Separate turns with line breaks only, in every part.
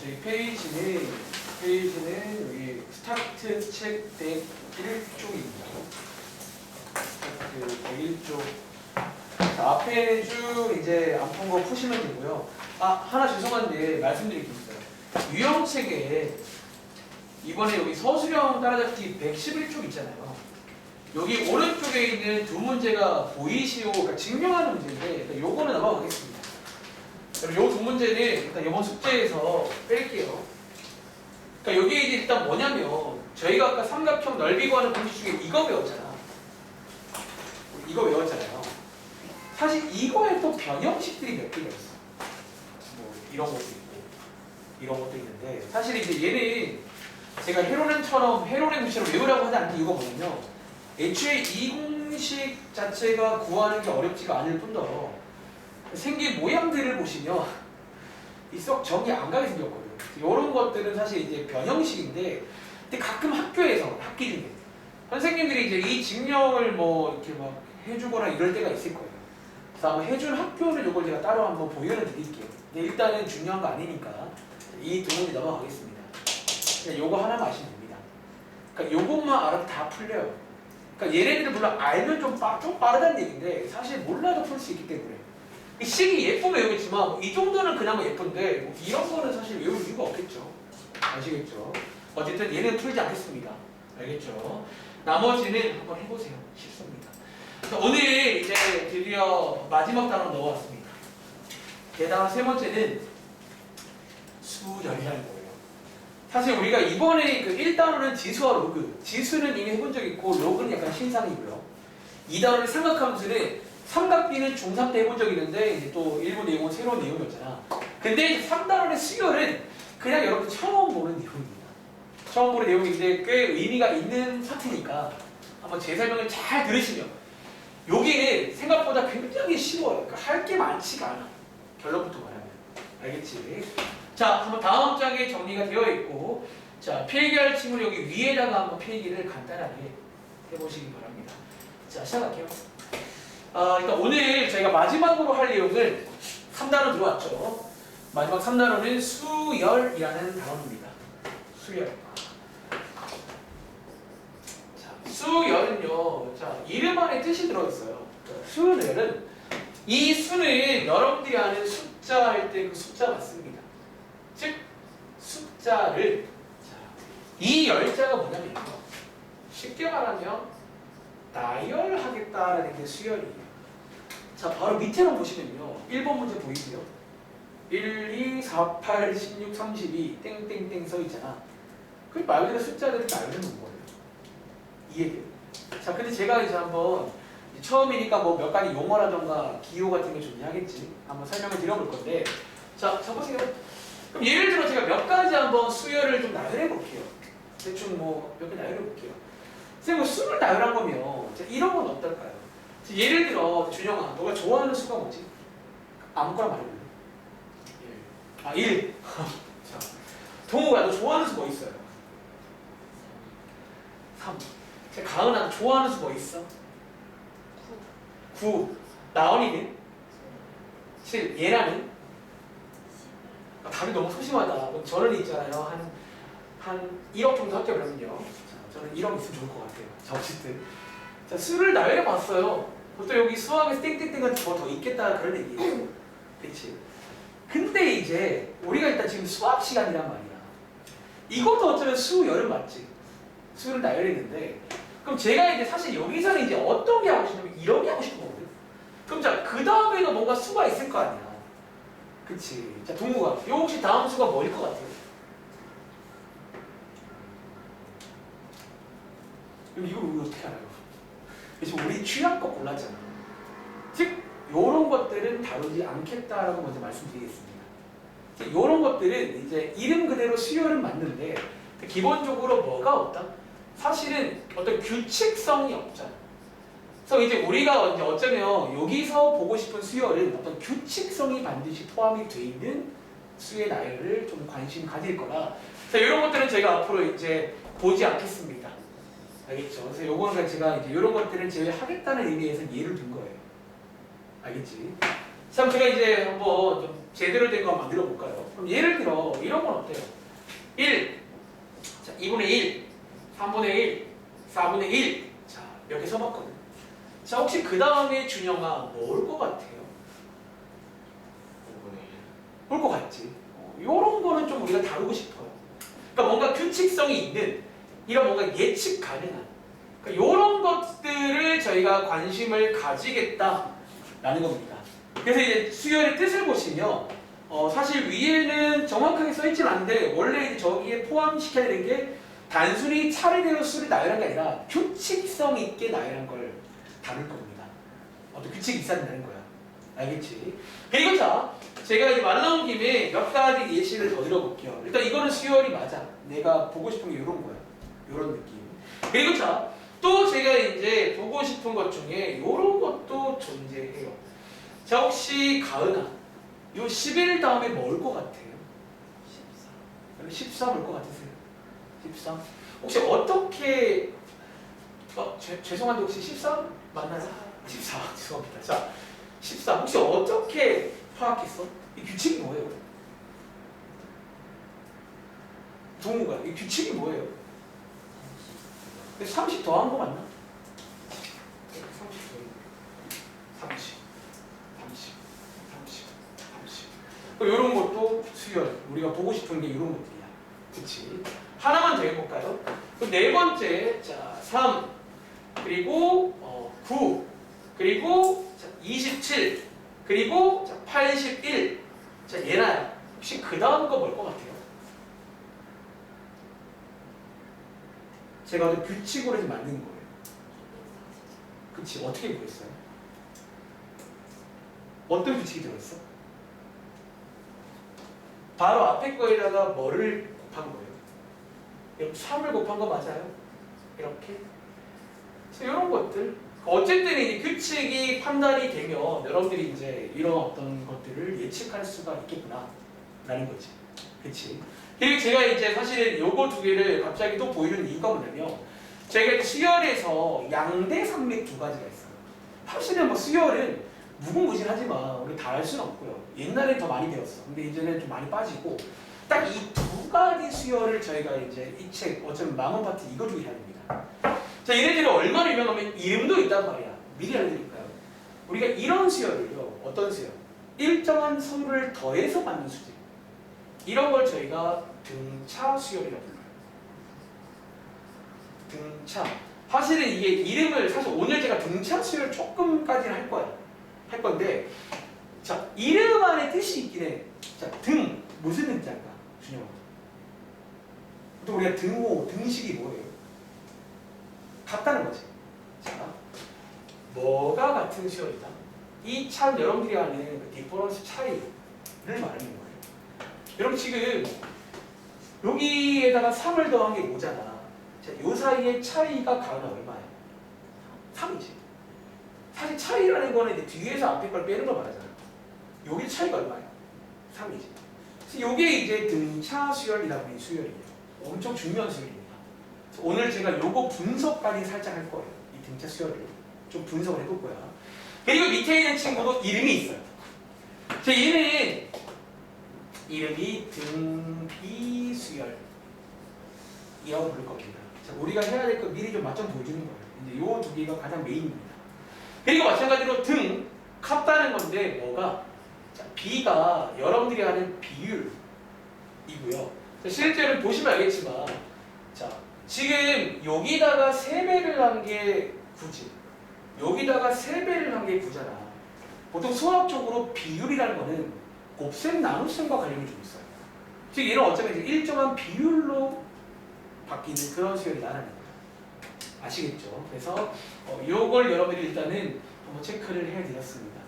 저희 페이지는 여기 스타트 책 101쪽입니다. 스타트 101쪽. 자, 앞에 쭉 이제 안 푼 거 푸시면 되고요. 아, 하나 죄송한데 말씀드릴 게 있어요. 유형책에 이번에 여기 서술형 따라잡기 111쪽 있잖아요. 여기 오른쪽에 있는 두 문제가 보이시오, 그러니까 증명하는 문제인데 일단 요거는 넘어가겠습니다. 그럼 요 두 문제는 일단 이번 숙제에서 뺄게요. 그러니까 여기 이제 일단 뭐냐면 저희가 아까 삼각형 넓이 구하는 공식 중에 이거 배웠잖아. 이거 외웠잖아요. 사실 이거에 또 변형식들이 몇 개가 있어. 뭐 이런 것도 있고 이런 것도 있는데 사실 이제 얘는 제가 헤로렌의 공식을 외우라고 하지 않는 이유가 뭐냐면 애초에 이 공식 자체가 구하는 게 어렵지가 않을 뿐더러 생긴 모양들을 보시면 이 썩 정이 안 가게 생겼거든요. 이런 것들은 사실 이제 변형식인데 근데 가끔 학교에서 학기 중에 선생님들이 이제 이 증명을 뭐 이렇게 막 해주거나 이럴 때가 있을 거예요. 그래서 아마 해준 학교는 이걸 제가 따로 한번 보여는 드릴게요. 근데 일단은 중요한 거 아니니까 이 두 문제 넘어가겠습니다. 그냥 요거 하나만 아시면 됩니다. 그러니까 요것만 알아도 다 풀려요. 그러니까 얘네들을 물론 알면 좀 빠르다는 얘기인데 사실 몰라도 풀 수 있기 때문에 이 식이 예쁘면 외우겠지만 뭐이 정도는 그나마 예쁜데 뭐 이런 거는 사실 외울 이유가 없겠죠. 아시겠죠? 어쨌든 얘는 풀지 않겠습니다. 알겠죠? 나머지는 한번 해보세요. 쉽습니다. 오늘 이제 드디어 마지막 단어 넣어왔습니다. 게다가 세 번째는 수열이라는 거예요. 사실 우리가 이번에 그 1단어는 지수와 로그, 지수는 이미 해본 적 있고 로그는 약간 신상이고요. 2단어는 삼각함수는 삼각비는 중3 때 해본 적 있는데 이제 또 일부 내용은 새로운 내용이었잖아. 근데 3단원의 수열은 그냥 여러분 처음 보는 내용입니다. 처음 보는 내용인데 꽤 의미가 있는 파트니까 한번 제 설명을 잘 들으시면 여기는 생각보다 굉장히 쉬워요. 그러니까 할 게 많지가 않아. 결론부터 말하면. 알겠지? 자, 한번 다음 장에 정리가 되어 있고 자, 필기할 친구는 여기 위에다가 한번 필기를 간단하게 해보시기 바랍니다. 자, 시작할게요. 그러니까 오늘 저희가 마지막으로 할 내용은 3단원 들어왔죠. 마지막 3단원은 수열이라는 단어입니다. 수열. 자, 수열은요. 자, 이름 안에 뜻이 들어있어요. 수열은 이 수는 여러분들이 아는 숫자 할 때 그 숫자 맞습니다. 즉 숫자를 이 열자가 뭐냐면 쉽게 말하면 나열하겠다라는 게 수열이에요. 자, 바로 밑에로 보시면요. 1번 문제 보이세요? 1, 2, 4, 8, 16, 32 땡땡땡 써 있잖아. 그 말 그대로 숫자들을 나열해 놓은 거예요. 이해돼요? 자, 근데 제가 이제 한번 처음이니까 뭐 몇 가지 용어라던가 기호 같은 게 존재하겠지. 한번 설명을 드려볼 건데 자, 보세요. 그럼 예를 들어 제가 몇 가지 한번 수열을 좀 나열해 볼게요. 대충 뭐 몇 개 나열해 볼게요. 선생님, 수를 나열한 거면 이런 건 어떨까요? 예를 들어 준영아, 너가 좋아하는 수가 뭐지? 아무거나 말해볼래? 1. 자, 동우가 너 좋아하는 수 뭐 있어요? 3. 가은아, 너 좋아하는 수 뭐 있어? 9. 나은이는? 7. 예나는? 답이 너무 소심하다. 저는 있잖아요. 한 1억 정도 합격하거든요. 자, 저는 1억 있으면 좋을 것 같아요. 자, 어쨌든. 자, 수를 나열해 봤어요. 보통 여기 수학에서 땡땡땡은 더 있겠다 그런 얘기예요. 그치? 근데 이제 우리가 일단 지금 수학 시간이란 말이야. 이것도 어쩌면 수열은 맞지. 수를 나열했는데 그럼 제가 이제 사실 여기서는 이제 어떤 게 하고 싶냐면 이런 게 하고 싶은 거거든. 그럼 자, 그 다음에도 뭔가 수가 있을 거 아니야. 그치? 자, 동우가 요 혹시 다음 수가 뭐일 것 같아요? 그럼 이걸 우리 어떻게 알아요? 지금 우리 취향껏 골랐잖아. 즉, 요런 것들은 다루지 않겠다라고 먼저 말씀드리겠습니다. 요런 것들은 이제 이름 그대로 수열은 맞는데 기본적으로 뭐가 없다? 사실은 어떤 규칙성이 없잖아. 그래서 이제 우리가 이제 어쩌면 여기서 보고 싶은 수열은 어떤 규칙성이 반드시 포함이 돼 있는 수의 나열을 좀 관심 가질 거라. 그래서 이런 것들은 제가 앞으로 이제 보지 않겠습니다. 알겠죠? 그래서 요거는 제가 이제 이런 것들을 제외하겠다는 의미에서 예를 든 거예요. 알겠지? 참 제가 이제 한번 좀 제대로 된 거 만들어 볼까요? 그럼 예를 들어 이런 건 어때요? 1, 자 2분의 1, 3분의 1, 4분의 1. 자 이렇게 써봤거든. 자 혹시 그 다음에 준영아 뭐 올 것 같아요?
5분의 1.
올 것 같지? 이런 거는 좀 우리가 다루고 싶어요. 그러니까 뭔가 규칙성이 있는 이런 뭔가 예측 가능한 그러니까 이런 것들을 저희가 관심을 가지겠다라는 겁니다. 그래서 이제 수열의 뜻을 보시면 사실 위에는 정확하게 써있진 않은데 원래 이제 저기에 포함시켜야 되는 게 단순히 차례대로 수를 나열한 게 아니라 규칙성 있게 나열한 걸 다룰 겁니다. 어떤 규칙이 있어야 된다는 거야. 알겠지? 그리고 자, 제가 이제 말 나온 김에 몇 가지 예시를 더 들어볼게요. 일단 이거는 수열이 맞아. 내가 보고 싶은 게 이런 거야. 이런 느낌. 그리고 자, 또 제가 이제 보고 싶은 것 중에 이런 것도 존재해요. 자, 혹시 가은아, 요 11 다음에 뭐 올 것 같아요? 14 올 것 같으세요? 14? 혹시 어떻게 죄송한데 혹시 13 맞나요? 14 죄송합니다. 자, 14 혹시 어떻게 파악했어? 이 규칙이 뭐예요? 동우가 이 규칙이 뭐예요? 30 더한 거 맞나? 30 이런 것도 수열 우리가 보고 싶은 게 이런 것들이야. 그치? 하나만 더 해볼까요? 그럼 네 번째 자 3 그리고 9 그리고 자, 27 그리고 자, 81 자 얘나야 혹시 그 다음 거 뭘 것 같아요? 제가 어떤 규칙으로 해서 만든 거예요. 그치? 어떻게 구했어요? 어떤 규칙이 들어있어? 바로 앞에 거에다가 뭐를 곱한 거예요? 여러분 3을 곱한 거 맞아요? 이렇게 그래서 이런 것들 어쨌든 이제 규칙이 판단이 되면 여러분들이 이제 이런 어떤 것들을 예측할 수가 있겠구나 라는 거지. 그치? 그리고 제가 이제 사실은 요거 두 개를 갑자기 또 보이는 이유가 뭐냐면 제가 수열에서 양대 산맥 두 가지가 있어요. 사실은 뭐 수열은 무궁무진하지만 우리 다 할 수는 없고요. 옛날엔 더 많이 배웠어. 근데 이제는 좀 많이 빠지고 딱 이 두 가지 수열을 저희가 이제 이 책 어쩌면 망원 파트 이거 중에 해야 됩니다. 자, 얘네들이 얼마나 유명하면 이름도 있단 말이야. 미리 알려드릴까요? 우리가 이런 수열을요. 어떤 수열? 일정한 수를 더해서 받는 수질. 이런 걸 저희가 등차 수열이라고 불러요. 등차. 사실은 이게 이름을 사실 오늘 제가 등차 수열 조금까지는 할 거야. 할 건데 자, 이름 안에 뜻이 있긴 해. 자, 등. 무슨 등자인가? 준영아. 또 우리가 등호, 등식이 뭐예요? 같다는 거지. 자, 뭐가 같은 수열이다? 이 참 여러분들이 아는 그 디퍼런스 차이를 말하는 거예요. 여러분 지금 여기에다가 3을 더한 게 5잖아. 자, 요 사이의 차이가 가면 얼마예요? 3이지. 사실 차이라는 거는 이제 뒤에서 앞에 걸 빼는 걸 말하잖아. 여기 차이가 얼마예요? 3이지. 그래서 요게 이제 등차 수열이라고 하는 수열이에요. 엄청 중요한 수열입니다. 오늘 제가 요거 분석까지 살짝 할 거예요. 이 등차 수열을 좀 분석을 해볼 거야. 그리고 밑에 있는 친구도 이름이 있어요. 자, 얘는 이름이 등비수열이라고 부를 겁니다. 자, 우리가 해야 될 거 미리 좀 맞춰 보여주는 거예요. 이제 요 두 개가 가장 메인입니다. 그리고 마찬가지로 등, 같다는 건데 뭐가? 자, B가 여러분들이 아는 비율이고요. 자, 실제로 보시면 알겠지만 자, 지금 여기다가 3배를 한 게 9지. 여기다가 3배를 한 게 9잖아. 보통 수학적으로 비율이라는 거는 곱셈 나눗셈과 관련이 좀 있어요. 즉 얘는 어쩌면 이제 일정한 비율로 바뀌는 그런 수열이라는 거예요. 아시겠죠? 그래서 요걸 여러분들이 일단은 한번 체크를 해드렸습니다.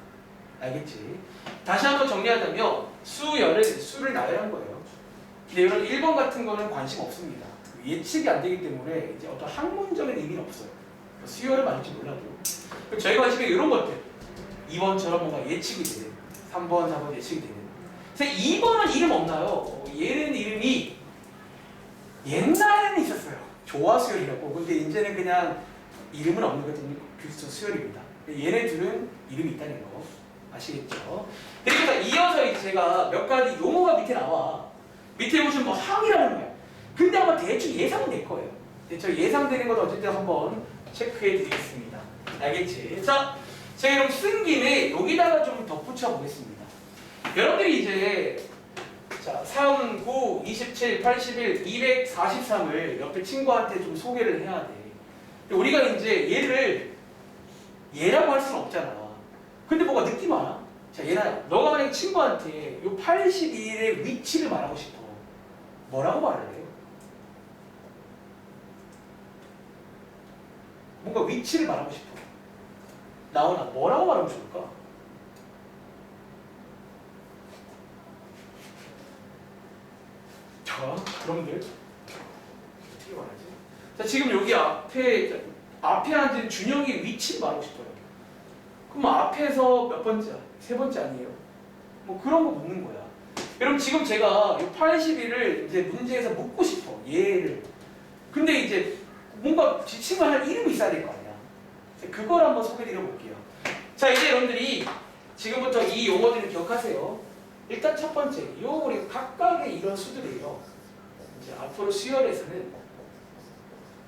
알겠지? 다시 한번 정리하자면 수열은 수를 나열한 거예요. 근데 이런 1번 같은 거는 관심 없습니다. 예측이 안 되기 때문에 이제 어떤 학문적인 의미는 없어요. 수열을 맞을지 몰라도. 저희 관심이 이런 것들. 2번처럼 뭔가 예측이 되는 3번, 4번 예측이 되는. 그래서 2번은 이름 없나요? 얘는 이름이 옛날에는 있었어요. 조화수열이라고. 근데 이제는 그냥 이름은 없는 거거든요. 규칙 수열입니다. 얘네 둘은 이름이 있다는 거 아시겠죠? 그리고 자, 이어서 이제 제가 몇 가지 용어가 밑에 나와. 밑에 보시면 뭐 항이라는 거야. 근데 아마 대충 예상은 될 거예요. 대충 예상되는 건 어쨌든 한번 체크해 드리겠습니다. 알겠지? 자, 제가 이렇게 쓴 김에 여기다가 좀 덧붙여 보겠습니다. 여러분들이 이제 자, 3, 9, 27, 81, 243을 옆에 친구한테 좀 소개를 해야 돼. 우리가 이제 얘라고 할 수는 없잖아. 근데 뭐가 느낌 와나? 자, 얘나야. 너가 만약에 친구한테 요 81의 위치를 말하고 싶어. 뭐라고 말을 해요? 뭔가 위치를 말하고 싶어. 나오나? 뭐라고 말하면 좋을까? 자, 여러분들 어떻게 말하지? 자, 지금 여기 앞에 앉은 준영이 위치를 말하고 싶어요. 그럼 앞에서 몇 번째야? 세 번째 아니에요? 뭐 그런 거 묻는 거야. 여러분 지금 제가 이 81을 이제 문제에서 묻고 싶어. 얘를. 근데 이제 뭔가 지칭을 할 이름이 있어야 될 거 아니야. 그걸 한번 소개드려 볼게요. 자, 이제 여러분들이 지금부터 이 용어들을 기억하세요. 일단 첫 번째, 요 우리 각각의 이런 수들이에요. 이제 앞으로 수열에서는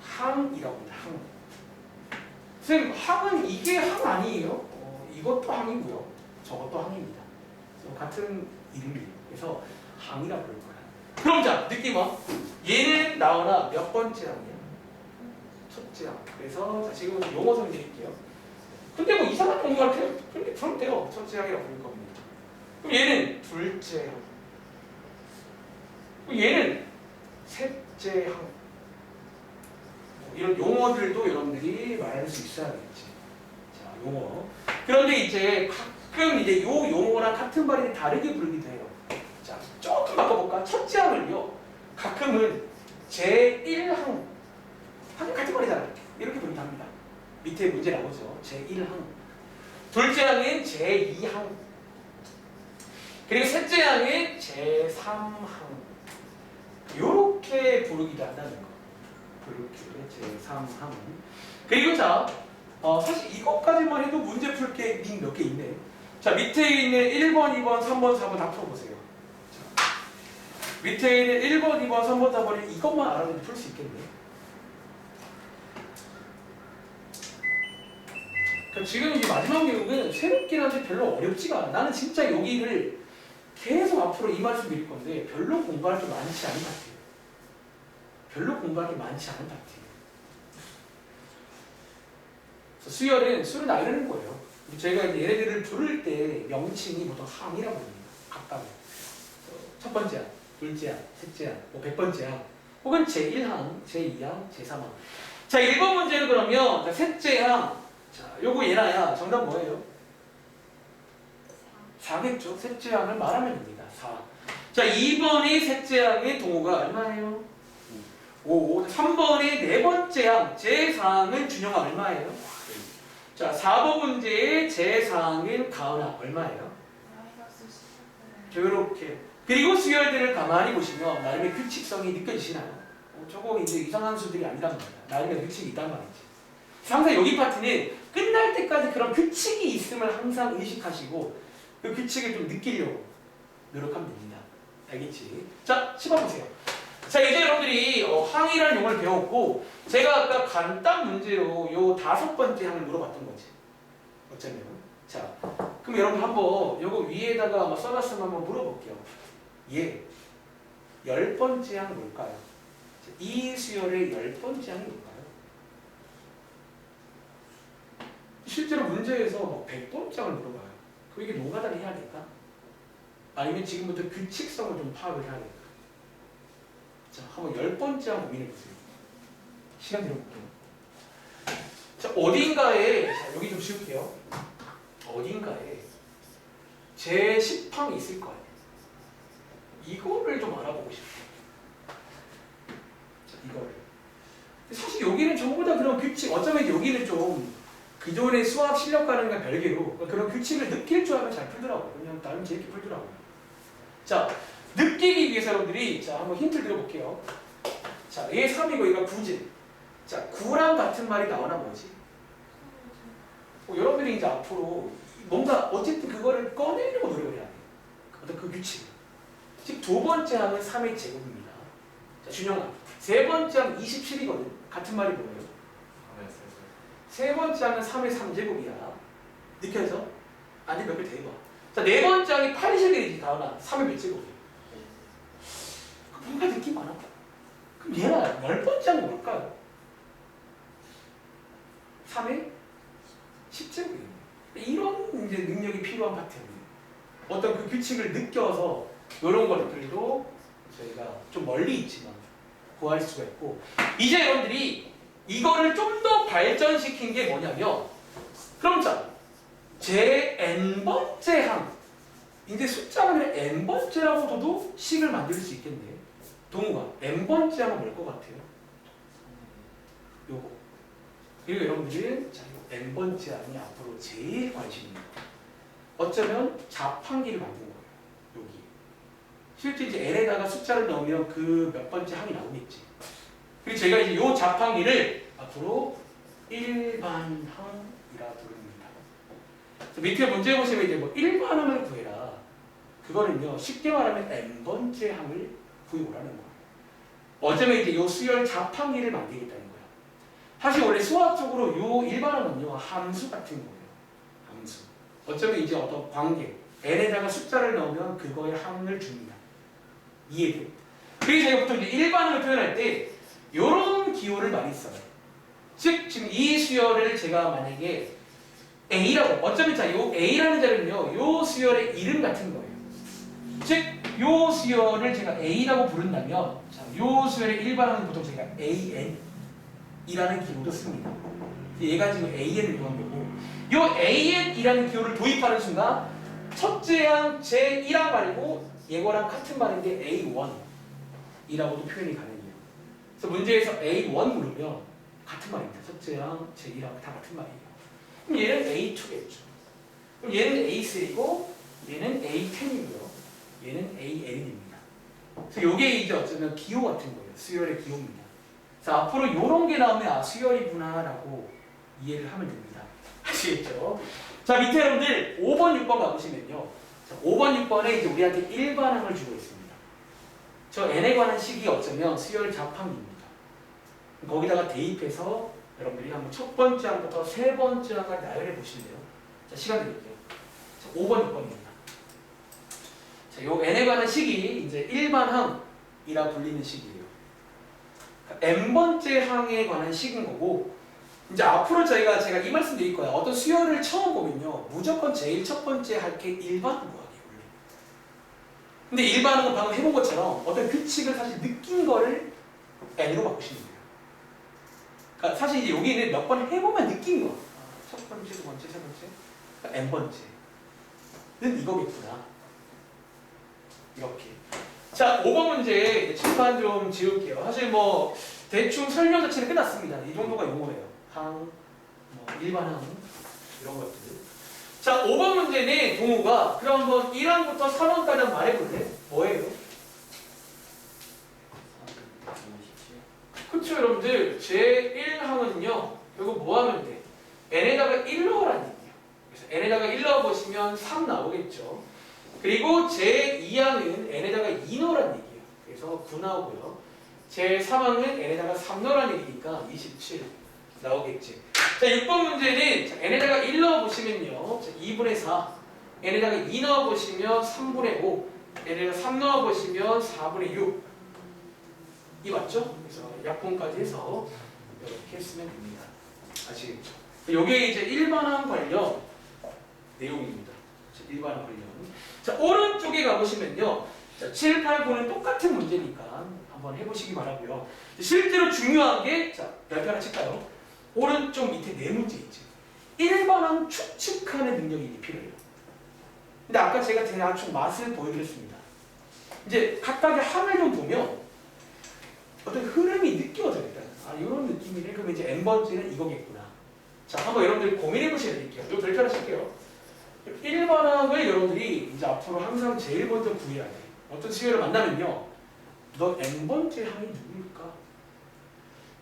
항이라고 합니다. 항. 선생님, 항은 이게 항 아니에요? 이것도 항이고요. 저것도 항입니다. 같은 이름이에요. 그래서 항이라고 부를 거야. 그럼 자, 느낌 와. 얘는 나오나 몇 번째 항이야? 첫째 항. 그래서 자, 지금 용어 좀 드릴게요. 근데 뭐 이상한 용어가 돼요. 근데 그럼 돼요. 첫째 항이라고 부를 겁니다. 그럼 얘는 둘째 항. 그럼 얘는 셋째 항. 이런 용어들도 여러분들이 말할 수 있어야겠지. 자, 용어. 그런데 이제 가끔 이제 요 용어랑 같은 발음이 다르게 부르기도 해요. 자, 조금 바꿔볼까? 첫째 항을요. 가끔은 제1항. 항이 같은 말이잖아요. 이렇게 부르기도 합니다. 밑에 문제 나오죠. 제1항. 둘째 항은 제2항. 그리고 셋째 항은 제3항. 요렇게 부르기도 한다는 거. 이렇게 제3항. 그리고 자, 사실 이것까지만 해도 문제 풀 게 몇 개 있네. 자, 밑에 있는 1번, 2번, 3번, 4번 다 풀어보세요. 자, 밑에 있는 1번, 2번, 3번, 4번을 이것만 알아도 풀 수 있겠네. 지금 이 마지막 내용은 새롭긴 한데 별로 어렵지가 않아. 나는 진짜 여기를 계속 앞으로 이 말씀 드릴 건데 별로 공부할 게 많지 않은 것 같아요. 별로 공부할 게 많지 않은 파트예요. 수열은 수를 나누는 거예요. 저희가 이제 얘네들을 부를 때 명칭이 보통 항이라고 합니다. 각각. 첫 번째 항, 둘째 항, 셋째 항, 뭐 100번째 항, 혹은 제1항, 제2항, 제3항. 자, 1번 문제는 그러면 자, 셋째 항. 자, 요거 얘나야. 정답 뭐예요? 4겠죠. 셋째 항을 말하면 됩니다. 4. 자, 2번이 셋째 항의 동호가 얼마예요? 5. 3번의 네 번째 항, 제4항은 준영아 얼마예요? 자, 4번 문제의 제4항은 가은아 얼마예요? 이렇게. 그리고 수열들을 가만히 보시면 나름의 규칙성이 느껴지시나요? 저거 이제 이상한 수들이 아니란 말이야. 나름의 규칙이 있단 말이지. 항상 여기 파트는 끝날 때까지 그런 규칙이 있음을 항상 의식하시고 그 규칙을 좀 느끼려고 노력하면 됩니다. 알겠지? 자, 씹어보세요. 자, 이제 여러분들이 항이라는 용어를 배웠고 제가 아까 간단 문제로 요 5번째 항을 물어봤던 거지. 어쩌면. 자, 그럼 여러분 한번 요거 위에다가 아마 써놨으면 한번 물어볼게요. 예. 10번째 항 뭘까요? 이 수열의 10번째 항이 뭘까요? 실제로 문제에서 뭐 100번째 항을 물어봐요. 그럼 이게 노가다를 해야 될까? 아니면 지금부터 규칙성을 좀 파악을 해야 될까? 자, 한번 10번째 한번 고민해보세요. 시간 들어볼게요. 자, 어딘가에, 자, 여기 좀 씌울게요. 어딘가에 제 10항이 있을 거예요. 이거를 좀 알아보고 싶어요. 자, 이거를. 사실 여기는 전부 다 그런 규칙, 어쩌면 여기는 좀 기존의 수학 실력과는 별개로 그런 규칙을 느낄 줄 알면 잘 풀더라고요. 그냥 나름 재밌게 풀더라고요. 자, 느끼기 위해서 여러분들이 자 한번 힌트를 드려볼게요. 자, 얘 3이고 얘가 9지. 자, 9랑 같은 말이 나오나 뭐지? 여러분들이 이제 앞으로 뭔가 어쨌든 그거를 꺼내려고 노력을 해야 돼. 어떤 그 규칙. 즉 두 번째 항은 3의 제곱입니다. 자, 준영아. 세 번째 항 27이거든. 같은 말이 뭐예요? 세 번째 항은 3의 3제곱이야. 느껴져? 아니 몇 개 대봐. 자, 네 번째 항이 8제곱이지 다은아. 3의 몇 제곱이야? 뭔가 느낌 안 와? 그럼 얘가 10번째 항은 뭘까요? 3의 10제곱이에요. 이런 이제 능력이 필요한 파트입니다. 어떤 그 규칙을 느껴서 이런 것들도 저희가 좀 멀리 있지만 구할 수가 있고, 이제 여러분들이 이거를 좀 더 발전시킨 게 뭐냐면, 그럼 자, 제 n번째 항, 이제 숫자가 아니라 n번째라고 둬도 식을 만들 수 있겠네. 동우가 n번째 항은 뭘 것 같아요? 요거. 그리고 여러분들은 자, 요 n번째 항이 앞으로 제일 관심 있는 거. 어쩌면 자판기를 만든 거예요. 여기. 실제 이제 n에다가 숫자를 넣으면 그 몇 번째 항이 나오겠지. 그리고 제가 이제 요 자판기를 앞으로 일반항이라 부릅니다. 밑에 문제 보시면 이제 뭐 일반항을 구해라. 그거는요, 쉽게 말하면 n번째 항을 구해오라는 거예요. 어쩌면 이제 요 수열 자판기를 만들겠다는 거예요. 사실 원래 수학적으로 요 일반항은요, 함수 같은 거예요. 함수. 어쩌면 이제 어떤 관계, n에다가 숫자를 넣으면 그거에 항을 줍니다. 이해돼요? 그래서 제가 보통 이제 일반항을 표현할 때 요런 기호를 많이 써요. 즉 지금 이 수열을 제가 만약에 A라고, 어쩌면 자, 요 A라는 자리는요, 요 수열의 이름 같은 거예요. 즉 요 수열을 제가 A라고 부른다면, 자, 요 수열의 일반항은 보통 제가 AN이라는 기호도 씁니다. 얘가 지금 AN을 이용한 거고, 요 AN이라는 기호를 도입하는 순간 첫째 항 제1항 말고 얘거랑 같은 말인데 A1이라고도 표현이 가능해요. 그래서 문제에서 A1 물으면 같은 말입니다. 첫째 항 제1항 다 같은 말이에요. 그럼 얘는 A2겠죠. 그럼 얘는 A3이고 얘는 A10이고요. 얘는 AN입니다. 그래서 요게 이제 어쩌면 기호 같은 거예요. 수열의 기호입니다. 그래서 앞으로 요런 게 나오면 아, 수열이구나 라고 이해를 하면 됩니다. 아시겠죠? 자, 밑에 여러분들 5번, 6번 가보시면요. 자, 5번, 6번에 이제 우리한테 일반항을 주고 있습니다. 저 n에 관한 식이 어쩌면 수열 자판기입니다. 거기다가 대입해서 여러분들이 한번 첫 번째 항부터 세 번째 항을 나열해 보실래요? 자, 시간 드릴게요. 자, 5번, 6번입니다. 자, 요 n에 관한 식이 이제 일반항이라 불리는 식이에요. 그러니까 n번째 항에 관한 식인 거고, 이제 앞으로 제가 이 말씀 드릴 거예요. 어떤 수열을 처음 보면요, 무조건 제일 첫 번째 할 게 일반항 구하기. 근데 일반항은 방금 해본 것처럼 어떤 규칙을 사실 느낀 거를 n으로 바꾸시는 거예요. 그러니까 사실 이제 여기는 몇 번 해보면 느낀 거. 첫 번째, 두 번째, 세 번째, 그러니까 n번째는 이거겠구나. 이렇게. 자, 5번 문제 칠판 좀 지울게요. 사실 뭐 대충 설명 자체는 끝났습니다. 이 정도가 용어예요. 항, 뭐 일반항 이런 것들. 자, 5번 문제는 동우가 그럼 한번 1항부터 3항까지 한번 말해볼래? 뭐예요? 그쵸, 여러분들. 제1항은요, 이거 뭐 하면 돼? n에다가 1 넣으라는 얘기예요. 그래서 n에다가 1 넣어보시면 3 나오겠죠. 그리고 제2항은 n에다가 2 넣으라는 얘기예요. 그래서 9 나오고요. 제3항은 n에다가 3 넣으라는 얘기니까 27 나오겠지. 자, 6번 문제는 자, n에다가 1 넣어보시면요. 자, 2분의 4. n에다가 2 넣어보시면 3분의 5. n에다가 3 넣어보시면 4분의 6. 이 맞죠? 그래서 약분까지 해서 이렇게 쓰면 됩니다. 아시겠죠? 이게 이제 일반항 관련 내용입니다. 자, 일반항 관련. 자, 오른쪽에 가보시면요. 자, 7, 8, 9는 똑같은 문제니까 한번 해보시기 바라고요. 실제로 중요한 게, 자, 별표 하나 칠까요? 오른쪽 밑에 네 문제 있죠. 일반항 추측하는 능력이 필요해요. 근데 아까 제가 대충 맛을 보여드렸습니다. 이제 각각의 항을 좀 보면 어떤 흐름이 느껴져요. 일단. 아, 이런 느낌이네. 그럼 이제 n번째는 이거겠구나. 자, 한번 여러분들 고민해 보셔야 될게요. 이거 별표 하나 칠게요. 일반항을 여러분들이 이제 앞으로 항상 제일 먼저 구해야 돼. 어떤 수열을 만나면요. 너 n번째 항이 누굴까?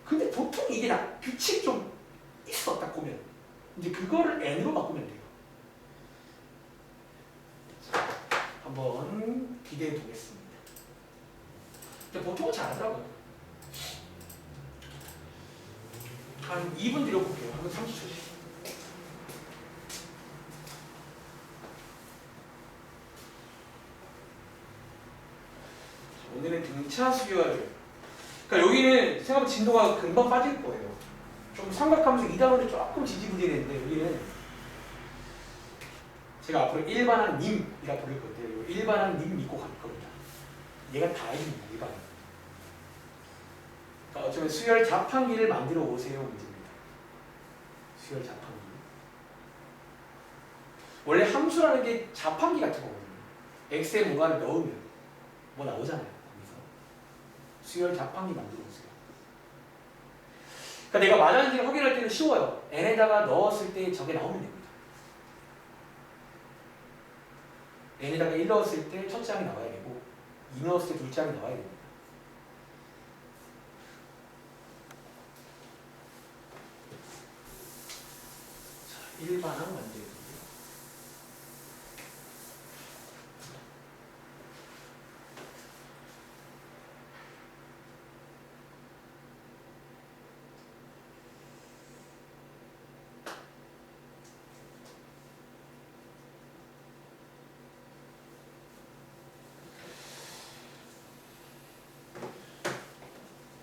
근데 보통 이게 다 규칙 좀 있어, 딱 보면. 이제 그거를 n으로 바꾸면 돼요. 한번 기대해 보겠습니다. 근데 보통은 잘하더라고요. 한 2분 뒤로 볼게요. 한 30초씩. 오늘은 등차 수열. 그러니까 여기는 생각보다 진도가 금방 빠질 거예요. 좀 삼각함수 2단원이 조금 지지부진했는데 여기는 제가 앞으로 일반한 님이라 부를 건데 일반한 님 믿고 갈 겁니다. 얘가 다입니다. 일반. 그러니까 어쩌면 수열 자판기를 만들어 오세요 문제입니다. 수열 자판기. 원래 함수라는 게 자판기 같은 거거든요. x에 뭔가를 넣으면 뭐 나오잖아요. 거기서 수열 자판기 만들어 오세요. 그러니까 내가 맞았는지 확인할 때는 쉬워요. n에다가 넣었을 때 저게 나오면 됩니다. n에다가 1 넣었을 때 첫째 항이 나와야 되고 2 넣었을 때 둘째 항이 나와야 됩니다. 자, 일반항 만들기.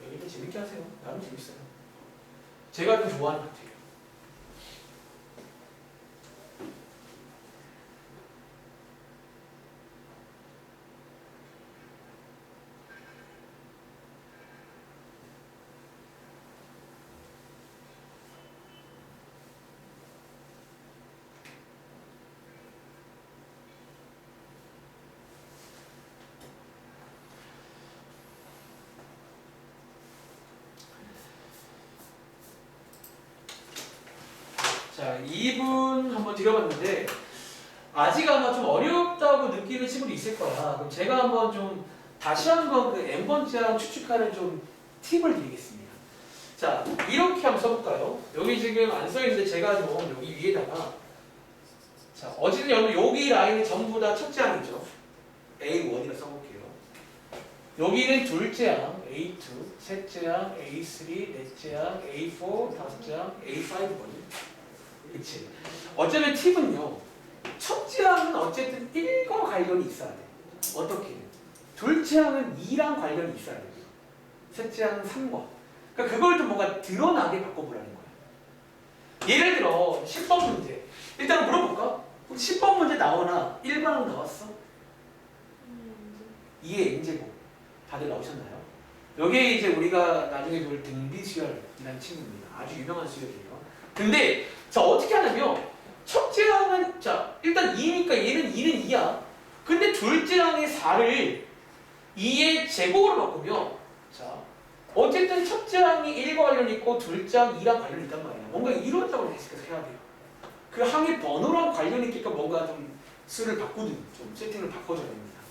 여기도 재밌게 하세요. 나름 재밌어요. 제가 좀 좋아하는 것 같아요. 자, 2분 한번 드려봤는데 아직 아마 좀 어렵다고 느끼는 친구도 있을 거야. 그럼 제가 한번 좀 다시 한번 그 n번째 항 추측하는 좀 팁을 드리겠습니다. 자, 이렇게 한번 써볼까요? 여기 지금 안 써있는데 제가 좀 여기 위에다가 자, 어쨌든 여기 라인이 전부 다 첫째 항이죠. A1이라 써볼게요. 여기는 둘째 항 A2, 셋째 항 A3, 넷째 항 A4, 다섯째 항 A5거든요. 그치? 어쩌면 팁은요. 첫째 항은 어쨌든 1과 관련이 있어야 돼. 어떻게? 둘째 항은 2랑 관련이 있어야 돼요. 셋째 항은 3과. 그러니까 그걸 좀 뭔가 드러나게 바꿔보라는 거야. 예를 들어 10번 문제. 일단 물어볼까? 10번 문제 나오나 1반항 나왔어? 2의 n제곱. 다들 나오셨나요? 여기에 이제 우리가 나중에 볼 등비수열이라는 친구입니다. 아주 유명한 수열이에요. 근데 자 어떻게 하냐면 첫째 항은 자 일단 2니까 얘는 2는 2야. 근데 둘째 항의 4를 2의 제곱으로 바꾸면 자 어쨌든 첫째 항이 1과 관련이 있고 둘째 항 2랑 관련이 있단 말이야. 뭔가 이런 작업을 계속해서 해야 돼요. 그 항의 번호랑 관련이 있으니까 뭔가 좀 수를 바꾸든 좀 세팅을 바꿔줘야 됩니다.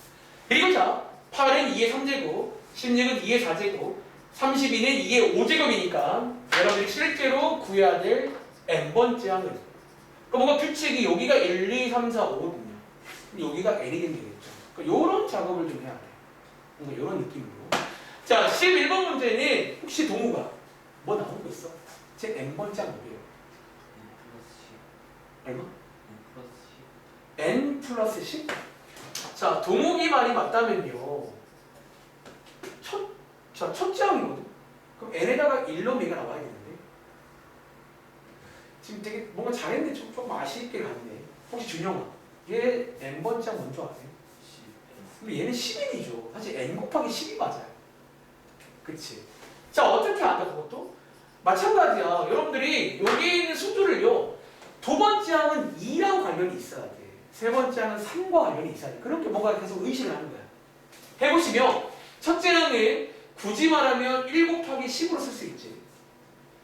그리고 자 8은 2의 3제곱 16은 2의 4제곱 32는 2의 5제곱이니까 여러분들이 실제로 구해야 될 n번째 항을 그러니까 뭔가 규칙이 여기가 1, 2, 3, 4, 5거든요. 여기가 n이 되면 되겠죠. 그러니까 이런 작업을 좀 해야 돼요. 뭔가 이런 느낌으로. 자, 11번 문제는 혹시 동우가 뭐 나온 거 있어? 제 n번째 항 뭐예요? 얼마? n 플러스 10? 자, 동욱이 말이 맞다면요. 첫째 항이거든? 그럼 n에다가 1 넣으면 얘가 나와야 되는데. 지금 되게 뭔가 잘했는데 조금 아쉽게 갔네. 혹시 준영아, 얘 n번째 항 먼저 아세요? 근데 얘는 10인이죠. 사실 n 곱하기 10이 맞아요. 그치? 자, 어떻게 안돼 그것도? 마찬가지야. 여러분들이 여기 있는 수두를요. 두 번째 항은 2랑 관련이 있어야 돼. 세 번째 항은 3과 관련이 있어야 돼. 그렇게 뭔가 계속 의식을 하는 거야. 해보시면 첫째 항은 굳이 말하면 1 곱하기 10으로 쓸 수 있지.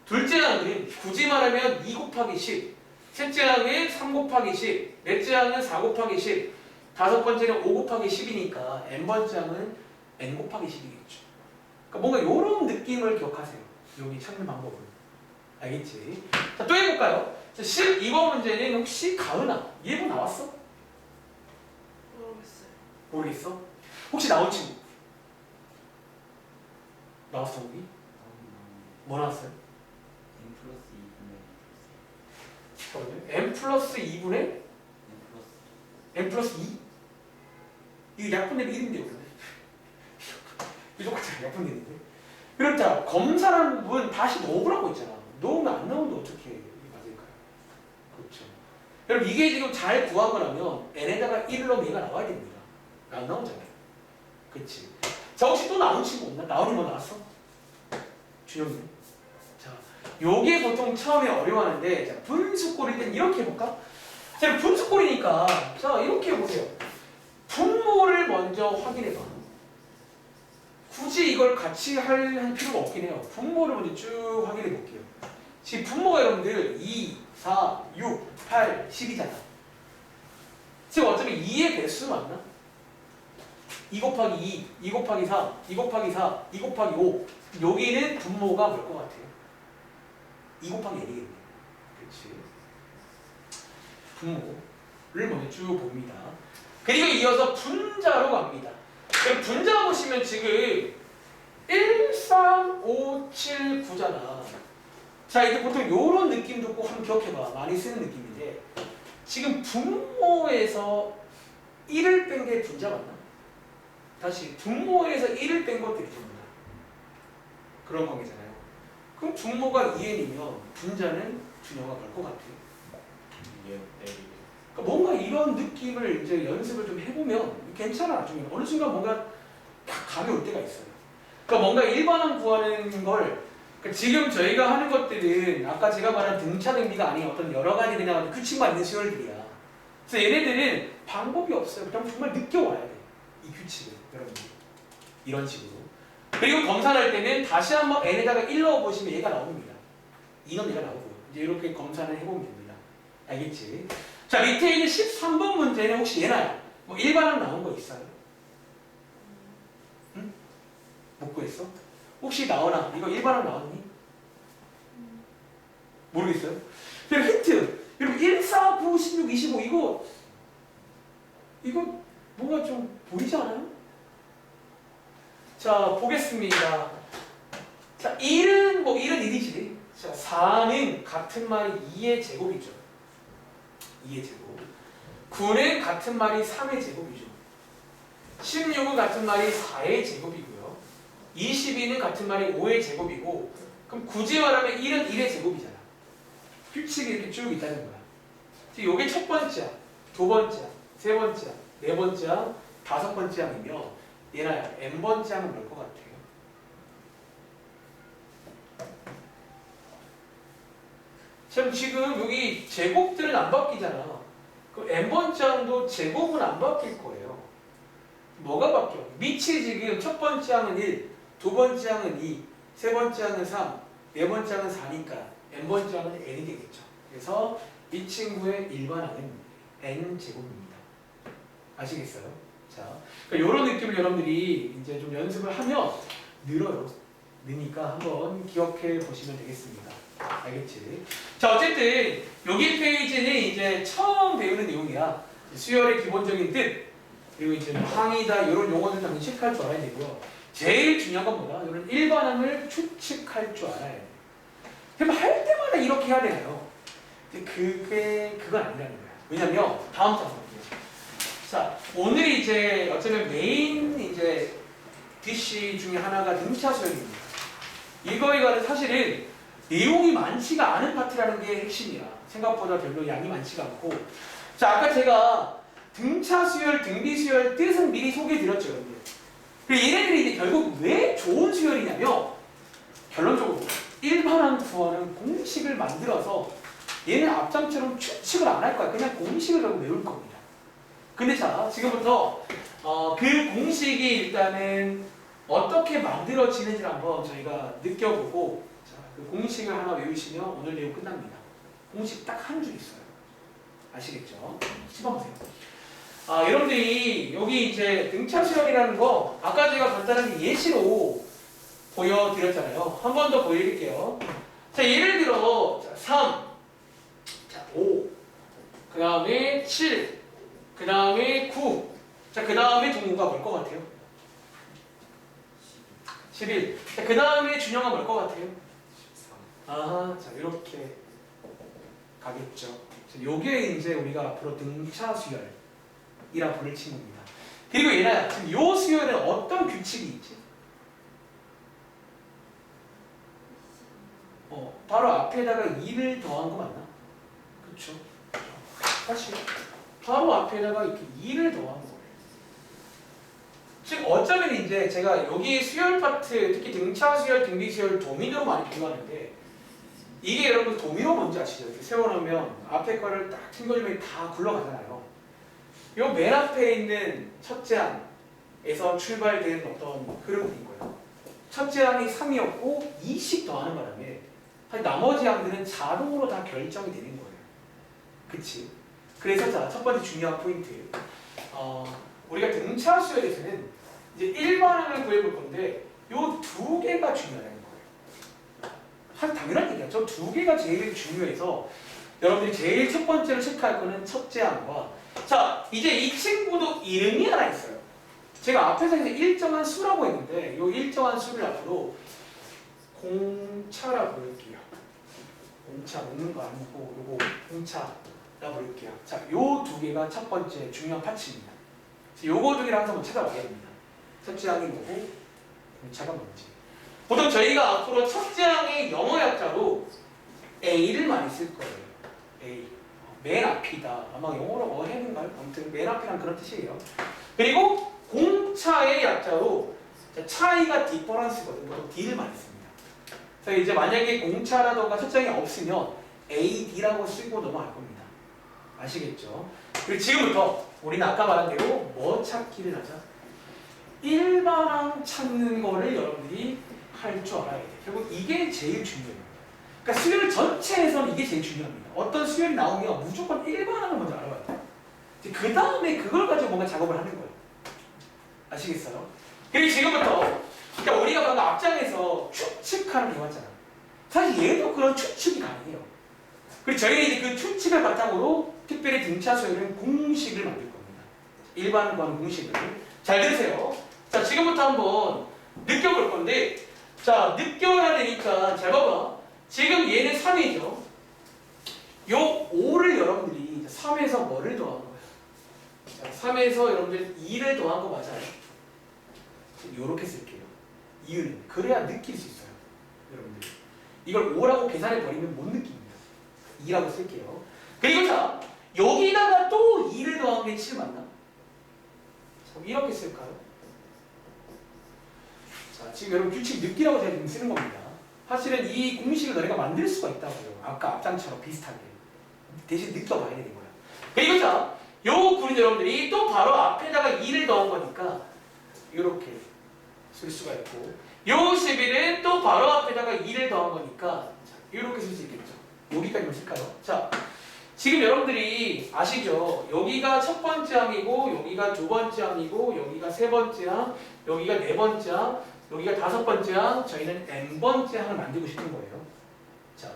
둘째 항은 굳이 말하면 2 곱하기 10. 셋째 항은 3 곱하기 10. 넷째 항은 4 곱하기 10. 다섯 번째는 5 곱하기 10이니까 n번째 항은 n 곱하기 10이겠죠. 그러니까 뭔가 이런 느낌을 기억하세요. 여기 찾는 방법은. 알겠지? 자, 또 해볼까요? 자, 12번 문제는 혹시 가은아, 얘 뭐 나왔어?
모르겠어요.
모르겠어? 혹시 나온 친구? 나왔어 거기? 뭐 나왔어요?
M 플러스 2분의
n 플러스 2분의
M 플러스
n 플러스 2? 이거 약분되면 1인데요 그러면 이 똑같잖아 약분되는데 그럼 자 검사라는 부분 다시 넣어보라고 했잖아 넣으면 안 나오는데 어떻게 맞을까요? 그렇죠 여러분 이게 지금 잘 구한 거라면 n에다가 1을 넣으면 얘가 나와야 됩니다 안 나오잖아요 그치 자 혹시 또 나온 친구 없나? 나오는 거 나왔어? 준영님 자 요게 보통 처음에 어려워하는데 자, 분수꼴일 땐 이렇게 해볼까? 자 분수꼴이니까 자 이렇게 해보세요 분모를 먼저 확인해봐 굳이 이걸 같이 할 필요가 없긴 해요 분모를 먼저 쭉 확인해 볼게요 지금 분모가 여러분들 2, 4, 6, 8, 10이잖아 지금 어차피 2의 배수 맞나? 2 곱하기 2, 2 곱하기 3, 2 곱하기 4, 2 곱하기 5 여기는 분모가 뭘 것 같아요? 2 곱하기 n이겠네 그렇지 분모를 먼저 쭉 봅니다 그리고 이어서 분자로 갑니다 그럼 분자 보시면 지금 1, 3, 5, 7, 9잖아 자 이게 보통 이런 느낌도 꼭 한번 기억해봐 많이 쓰는 느낌인데 지금 분모에서 1을 뺀 게 분자 맞나? 다시 분모에서 1을 뺀 것들이 전부 다 그런 거잖아요 그럼 분모가 2n이면 분자는 준영아 갈 것 같아 그러니까 뭔가 이런 느낌을 이제 연습을 좀 해보면 괜찮아 나중에 어느 순간 뭔가 딱 감이 올 때가 있어요 그러니까 뭔가 일반항 구하는 걸 그러니까 지금 저희가 하는 것들은 아까 제가 말한 등차 등비가 아닌 어떤 여러 가지 그냥 규칙만 있는 수열들이야 그래서 얘네들은 방법이 없어요 그냥 정말 느껴와야 돼 이 규칙을 여러분들 이런 식으로 그리고 검사할 때는 다시 한번 n에다가 1 넣어보시면 얘가 나옵니다 2는 얘가 나오고요 이제 이렇게 검사를 해보면 됩니다 알겠지? 자 밑에 있는 13번 문제는 혹시 얘나요? 뭐 일반항 나온 거 있어요? 응? 못 구했어? 혹시 나오나? 이거 일반항 나왔니? 모르겠어요? 그럼 힌트! 여러분 1, 4, 9, 16, 25 이거 뭔가 좀 보이지 않아요? 자 보겠습니다 자 1은 뭐 1은 1이지 자 4는 같은 말이 2의 제곱이죠 2의 제곱 9는 같은 말이 3의 제곱이죠 16은 같은 말이 4의 제곱이고요 22는 같은 말이 5의 제곱이고 그럼 굳이 말하면 1은 1의 제곱이잖아 규칙이 이렇게 쭉 있다는 거야 지금 이게 첫 번째야 두 번째야 세 번째야 네 번째야 다섯 번째 항이며 얘나야 n번째 항은 뭘 것 같아요? 지금 여기 제곱들은 안 바뀌잖아. 그럼 n번째 항도 제곱은 안 바뀔 거예요. 뭐가 바뀌어? 밑이 지금 첫 번째 항은 1, 두 번째 항은 2, 세 번째 항은 3, 네 번째 항은 4니까 n번째 항은 n이 되겠죠. 그래서 이 친구의 일반항은 n제곱입니다. 아시겠어요? 자, 그러니까 이런 느낌을 여러분들이 이제 좀 연습을 하면 늘어요. 느니까 한번 기억해 보시면 되겠습니다. 알겠지? 자, 어쨌든 여기 페이지는 이제 처음 배우는 내용이야. 수열의 기본적인 뜻, 그리고 이제 항이다 이런 용어들 당연히 체크할 줄 알아야 되고요. 제일 중요한 건 뭐다? 이런 일반항을 추측할 줄 알아야 돼. 그럼 할 때마다 이렇게 해야 되나요? 근데 그건 아니라는 거야. 왜냐면 다음 장면 볼게요. 자, 오늘 이제 어쩌면 메인 이제 DC 중에 하나가 등차 수열입니다. 이거는 사실은 내용이 많지가 않은 파트라는 게 핵심이야. 생각보다 별로 양이 많지가 않고. 자, 아까 제가 등차 수열, 등비 수열 뜻은 미리 소개해 드렸죠, 여러분들. 그리고 얘네들이 이제 결국 왜 좋은 수열이냐면 결론적으로 일반항 구하는 공식을 만들어서 얘는 앞장처럼 추측을 안 할 거야. 그냥 공식을 갖고 외울 겁니다. 근데 자, 지금부터 그 공식이 일단은 어떻게 만들어지는지를 한번 저희가 느껴보고 자, 그 공식을 하나 외우시면 오늘 내용 끝납니다. 공식 딱 한 줄 있어요. 아시겠죠? 씹어보세요. 여러분들이 여기 이제 등차 수열이라는 거 아까 제가 간단하게 예시로 보여드렸잖아요. 한 번 더 보여드릴게요. 자, 예를 들어 3, 자, 5, 그 다음에 7, 그 다음에 9. 자, 그 다음에 동우가 뭘 것 같아요? 11. 자, 그 다음에 준영아 뭘 것 같아요?
13.
아, 자, 이렇게 가겠죠. 자, 요게 이제 우리가 앞으로 등차 수열이라 부를 친구입니다. 그리고 얘는 지금 요 수열에 어떤 규칙이 있지? 바로 앞에다가 2를 더한 거 맞나? 그쵸? 사실 바로 앞에다가 이렇게 2를 더한 거예요. 즉 어쩌면 이제 제가 여기 수열 파트, 특히 등차 수열, 등비 수열 도미노로 많이 비교하는데 이게 여러분 도미노 뭔지 아시죠? 이렇게 세워놓으면 앞에 거를 딱 튕겨주면 다 굴러가잖아요. 요 맨 앞에 있는 첫째 항에서 출발된 어떤 흐름인 거예요. 첫째 항이 3이었고 2씩 더하는 바람에 나머지 항들은 자동으로 다 결정이 되는 거예요. 그치? 그래서 자, 첫 번째 중요한 포인트. 우리가 등차 수열에서는 이제 일반항을 구해볼 건데 요 두 개가 중요하다는 거예요. 사실 당연한 얘기야. 저 두 개가 제일 중요해서 여러분들이 제일 첫 번째로 체크할 거는 첫째 항과 자, 이제 이 친구도 이름이 하나 있어요. 제가 앞에서 이제 일정한 수라고 했는데 요 일정한 수를 앞으로 공차라고 부를게요. 공차 먹는 거 아니고 요거 공차라고 부를게요. 자, 요 두 개가 첫 번째 중요한 파츠입니다. 요거 두 개를 항상 한번 찾아봐야 됩니다. 첫째 항이 뭐고 공차가 뭔지. 보통 저희가 앞으로 첫째 항의 영어 약자로 A를 많이 쓸 거예요. A. 맨 앞이다. 아마 영어로 뭐 해는가요? 아무튼 맨 앞이란 그런 뜻이에요. 그리고 공차의 약자로 차이가 디퍼런스거든요. 보통 D를 많이 씁니다. 그래서 이제 만약에 공차라던가 첫째 항이 없으면 AD라고 쓰고 넘어갈 겁니다. 아시겠죠? 그리고 지금부터 우리는 아까 말한 대로 뭐 찾기를 하자? 일반항 찾는 거를 여러분들이 할 줄 알아야 돼요. 결국 이게 제일 중요해요. 그러니까 수열 전체에서는 이게 제일 중요합니다. 어떤 수열이 나오면 무조건 일반항을 먼저 알아봐야 돼요. 그 다음에 그걸 가지고 뭔가 작업을 하는 거예요. 아시겠어요? 그리고 지금부터 그러니까 우리가 방금 앞장에서 추측하는 게 왔잖아. 사실 얘도 그런 추측이 가능해요. 그리고 저희는 이제 그 추측을 바탕으로 특별히 등차 수열은 공식을 만들 겁니다. 일반항 구하는 공식을. 잘 들으세요. 자, 지금부터 한번 느껴볼 건데 자, 느껴야 되니까 잘 봐봐. 지금 얘는 3이죠. 요 5를 여러분들이 3에서 뭐를 더한 거예요? 자, 3에서 여러분들 2를 더한 거 맞아요? 요렇게 쓸게요. 이유는 그래야 느낄 수 있어요. 여러분들 이걸 5라고 계산해 버리면 못 느낍니다. 2라고 쓸게요. 그리고 자, 여기다가 또 2를 더한 게 7 맞나? 자, 이렇게 쓸까요? 자, 지금 여러분 규칙 느끼라고 제가 지금 쓰는 겁니다. 사실은 이 공식을 너네가 만들 수가 있다고요. 아까 앞장처럼 비슷하게. 대신 느껴봐야 되는 거야. 그리고 자, 요 구린 여러분들이 또 바로 앞에다가 2를 더한 거니까 이렇게 쓸 수가 있고 요 11은 또 바로 앞에다가 2를 더한 거니까 이렇게 쓸 수 있겠죠. 여기까지만 쓸까요? 자, 지금 여러분들이 아시죠? 여기가 첫 번째 항이고 여기가 두 번째 항이고 여기가 세 번째 항, 여기가 네 번째 항, 여기가 다섯 번째 항, 저희는 n번째 항을 만들고 싶은 거예요. 자,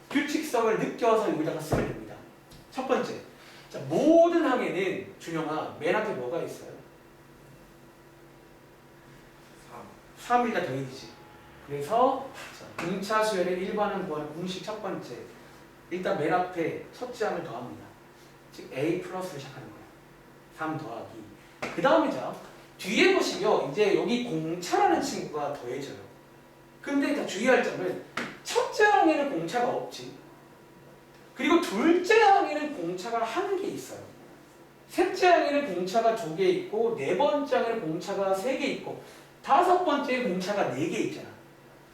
규칙성을 느껴서 여기다가 쓰면 됩니다. 첫 번째, 자, 모든 항에는 준영아 맨 앞에 뭐가 있어요? 3을 다 더해지지. 그래서 등차 수열의 일반항 구하는 공식 첫 번째, 일단 맨 앞에 첫째 항을 더합니다. 즉 A 플러스를 시작하는 거예요. 3 더하기. 그 다음에 자, 뒤에 보시면 이제 여기 공차라는 친구가 더해져요. 근데 자, 주의할 점은 첫째 항에는 공차가 없지. 그리고 둘째 항에는 공차가 한 개 있어요. 셋째 항에는 공차가 2개 있고 네 번째 항에는 공차가 3개 있고 다섯 번째에 공차가 4개 있잖아.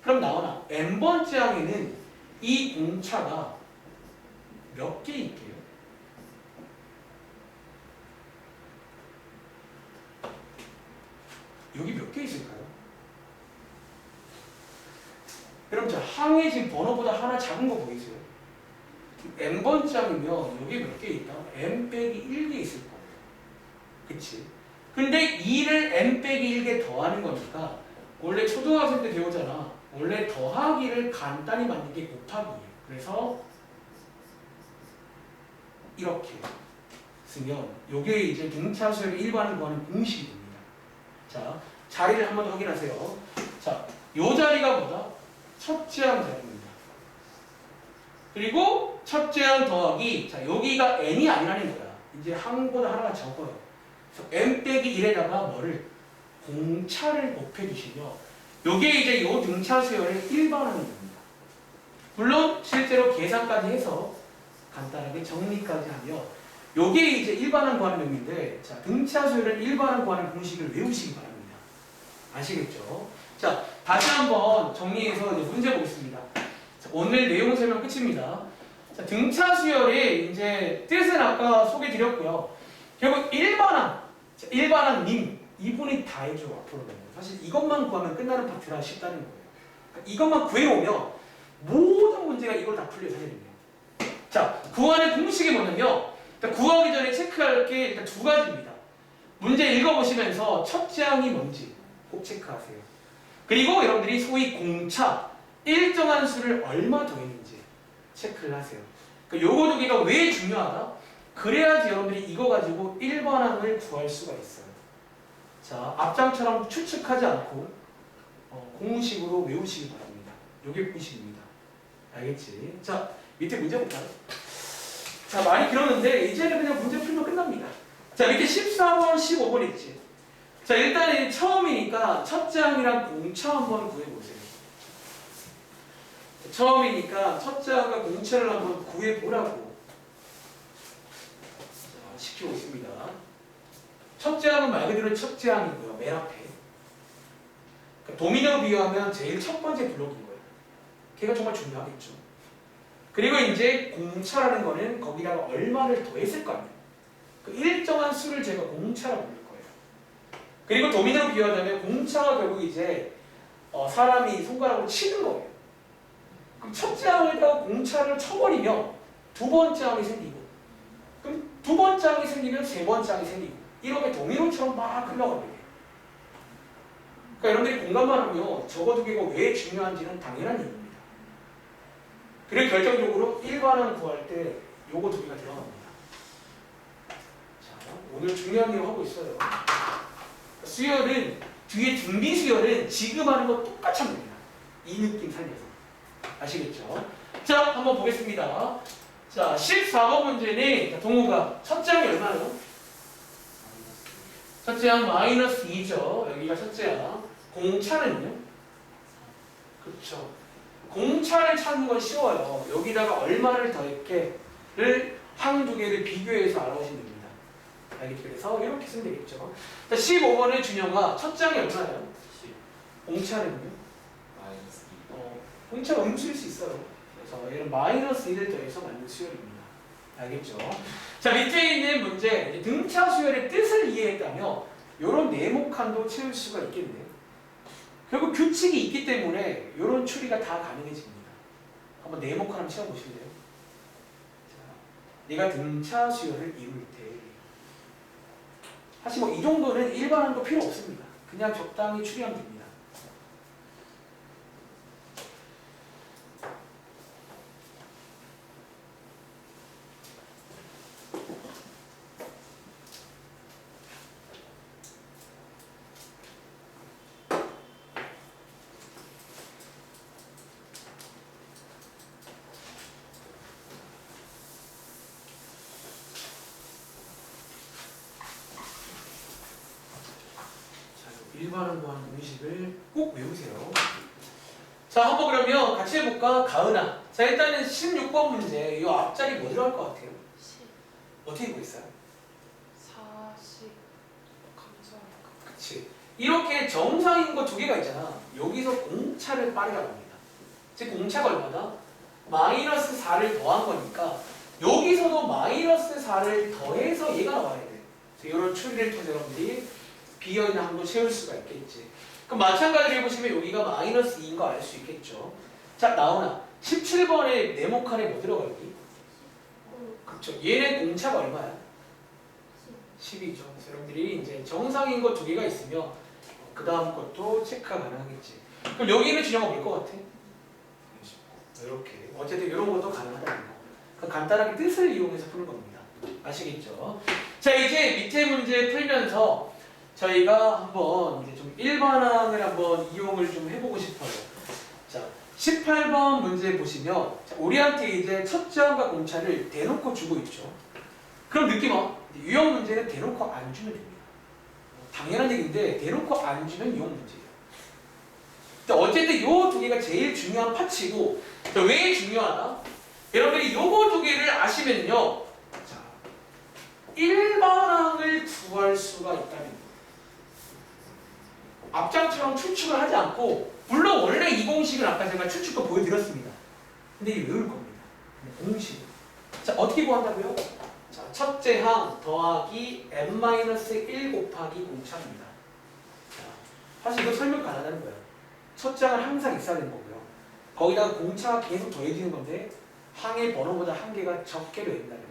그럼 나오나 n번째 항에는 이 공차가 몇 개 있게요? 여기 몇 개 있을까요? 여러분 저 항에 지금 번호보다 하나 작은 거 보이세요? n번째 항이면 여기 몇 개 있다? n 빼기 1개 있을 거예요. 그치? 근데 2를 n 빼기 1개 더하는 거니까 원래 초등학생 때 배우잖아. 원래 더하기를 간단히 만든 게 곱하기예요. 그래서 이렇게 쓰면 요게 이제 등차 수열의 일반을 구하는 공식이 됩니다. 자, 자리를 한번 더 확인하세요. 자, 요 자리가 뭐다? 첫째 항 자리입니다. 그리고 첫째 항 더하기, 자, 여기가 n이 아니라는 거야. 이제 항보다 하나가 적어요. 그래서 n 빼기 1에다가 뭐를? 공차를 곱해주시면 요게 이제 요 등차 수열의 일반항이 됩니다. 물론 실제로 계산까지 해서 간단하게 정리까지 하면 요게 이제 일반항 구하는 놈인데, 자, 등차 수열은 일반항 구하는 공식을 외우시기 바랍니다. 아시겠죠? 자, 다시 한번 정리해서 이제 문제 보겠습니다. 자, 오늘 내용 설명 끝입니다. 자, 등차 수열의 이제 뜻은 아까 소개 드렸고요. 결국 일반항, 자, 일반항 이분이 다 해줘 앞으로는. 사실 이것만 구하면 끝나는 파트라 쉽다는 거예요. 그러니까 이것만 구해오면 모든 문제가 이걸 다 풀려 사실은요. 자, 구하는 공식이 뭐냐면, 구하기 전에 체크할 게 일단 두 가지입니다. 문제 읽어보시면서 첫째 항이 뭔지 꼭 체크하세요. 그리고 여러분들이 소위 공차, 일정한 수를 얼마 더했는지 체크를 하세요. 그러니까 요거 두 개가 왜 중요하다? 그래야지 여러분들이 이거 가지고 일반항을 구할 수가 있어요. 자, 앞장처럼 추측하지 않고 공식으로 외우시기 바랍니다. 요게 공식입니다. 알겠지? 자, 밑에 문제 볼까요? 자, 많이 길었는데 이제는 그냥 문제 풀면 끝납니다. 자, 밑에 14번, 15번 있지. 자, 일단은 처음이니까 첫째 항이랑 공차 한번 구해보세요. 처음이니까 첫째 항과 공차를 한번 구해보라고 시키고 있습니다. 첫째 항은 말 그대로 첫째 항이고요. 맨 앞에. 그러니까 도미노로 비유하면 제일 첫 번째 블록인 거예요. 걔가 정말 중요하겠죠. 그리고 이제 공차라는 거는 거기다가 얼마를 더했을 거 아니에요. 그 일정한 수를 제가 공차라고 부를 거예요. 그리고 도미노로 비유하자면 공차가 결국 이제 사람이 손가락으로 치는 거예요. 그럼 첫째 항에다가 공차를 쳐버리면 두 번째 항이 생기고, 그럼 두 번째 항이 생기면 세 번째 항이 생기고, 이렇게 도미노처럼 막 흘러갑니다. 그러니까 여러분들이 공감만 하면 저거 두 개가 왜 중요한지는 당연한 이유입니다. 그리고 결정적으로 일반항 구할 때 요거 두 개가 들어갑니다. 자, 오늘 중요한 일 하고 있어요. 수열은 뒤에 등비 수열은 지금 하는 거 똑같이 하면 됩니다. 이 느낌 살려서. 아시겠죠? 자, 한번 보겠습니다. 자, 14번 문제는 동호가 첫째 항이 얼마예요? 첫째 항 마이너스 2죠. 여기가 첫째 항. 공차는요? 그렇죠. 공차를 찾는 건 쉬워요. 여기다가 얼마를 더했게를 항 두 개를 비교해서 알아보시면 됩니다. 알겠죠? 그래서 이렇게 쓰면 되겠죠. 자, 15번의 준영아, 첫째 항이 얼마예요?
10
공차는요?
마이너스 2
공차가 음수일 수 있어요. 그래서 얘는 마이너스 1을 더해서 만든 수열입니다. 알겠죠? 자, 밑에 있는 문제, 이제 등차 수열의 뜻을 이해했다면 이런 네모칸도 채울 수가 있겠네요. 결국 규칙이 있기 때문에 이런 추리가 다 가능해집니다. 한번 네모칸 한번 채워보실래요? 자, 얘가 등차 수열을 이룰 때 사실 뭐 이 정도는 일반항도 필요 없습니다. 그냥 적당히 추리하면 됩니다. 일반항 구하는 공식을 꼭 외우세요. 자, 한번 그러면 같이 해볼까? 가은아. 자, 일단은 16번 문제. 이 앞자리 뭐 들어갈 것 같아요?
10,
어떻게 구했어요?
40, 감소할까?
그치. 이렇게 정상인 거 두 개가 있잖아. 여기서 공차를 빠르게 갑니다. 즉, 공차가 얼마다? 마이너스 4를 더한 거니까 여기서도 마이너스 4를 더해서 얘가 나와야 돼. 이런 추리를 통해서 여러분들이 비어있는 항도 채울 수가 있겠지. 그럼 마찬가지로 해보시면 여기가 마이너스 2인 거 알 수 있겠죠. 자, 나오나 17번에 네모칸에 뭐 들어가기? 그렇죠. 얘는 공차가 얼마야? 10이죠. 그래서 여러분들이 이제 정상인 거 두 개가 있으면 그 다음 것도 체크가 가능하겠지. 그럼 여기는 준영아 뭘 것 같아? 이렇게. 어쨌든 이런 것도 가능하다는 거. 그러니까 간단하게 뜻을 이용해서 푸는 겁니다. 아시겠죠? 자, 이제 밑에 문제 풀면서 저희가 한번 이제 좀 일반항을 한번 이용을 좀 해보고 싶어요. 자, 18번 문제 보시면 자, 우리한테 이제 첫째 항과 공차를 대놓고 주고 있죠. 그럼 느낌 와? 유형 문제는 대놓고 안 주면 됩니다. 당연한 얘기인데 대놓고 안 주면 유형 문제예요. 자, 어쨌든 이 두 개가 제일 중요한 파츠고 자, 왜 중요하다? 여러분들이 요거 두 개를 아시면요. 자, 일반항을 구할 수가 있다는 거예요. 앞장처럼 추측을 하지 않고 물론 원래 이 공식은 아까 제가 추측도 보여드렸습니다. 근데 이게 외울 겁니다. 공식. 자, 어떻게 구한다고요? 자, 첫째 항 더하기 n-1 곱하기 공차입니다. 자, 사실 이거 설명 가능하다는 거예요. 첫째 항은 항상 있어야 되는 거고요. 거기다가 공차가 계속 더해지는 건데 항의 번호보다 한 개가 적게 된다는 거예요.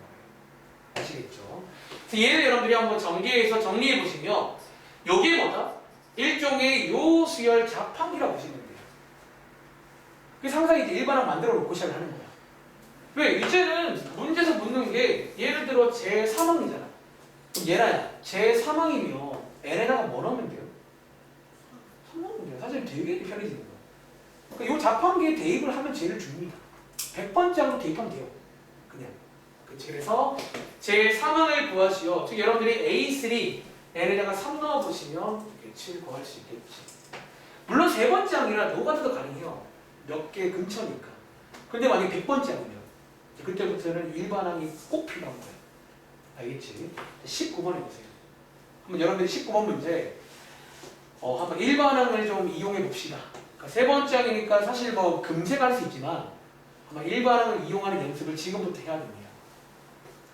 아시겠죠? 그래서 얘를 여러분들이 한번 전개해서 정리해 보시면 여기 뭐다? 일종의 요수열 자판기라고 보시면 돼요. 그래서 항상 이제 일반항 만들어 놓고 시작을 하는 거야. 왜? 이제는 문제에서 묻는 게 예를 들어 제3항이잖아. 그럼 얘라야. 제3항이면 n에다가 뭐 넣으면 돼요? 3 넣으면 돼요. 사실 되게 편해지는 거야. 그러니까 이 자판기에 대입을 하면 제일 줍니다. 100번째 항으로 대입하면 돼요. 그냥. 그치? 그래서 제3항을 구하시오. 즉 여러분들이 A3 n에다가 3 넣어보시면 7 구할 수 있겠지. 물론 세 번째 항이라 노가다도 가능해요. 몇 개 근처니까. 근데 만약에 100번째 항이면 그때부터는 일반항이 꼭 필요한 거예요. 알겠지? 19번 해보세요. 한번 여러분들이 19번 문제 한번 일반항을 좀 이용해 봅시다. 그러니까 세 번째 항이니까 사실 뭐 금세 갈 수 있지만 아마 일반항을 이용하는 연습을 지금부터 해야 됩니다.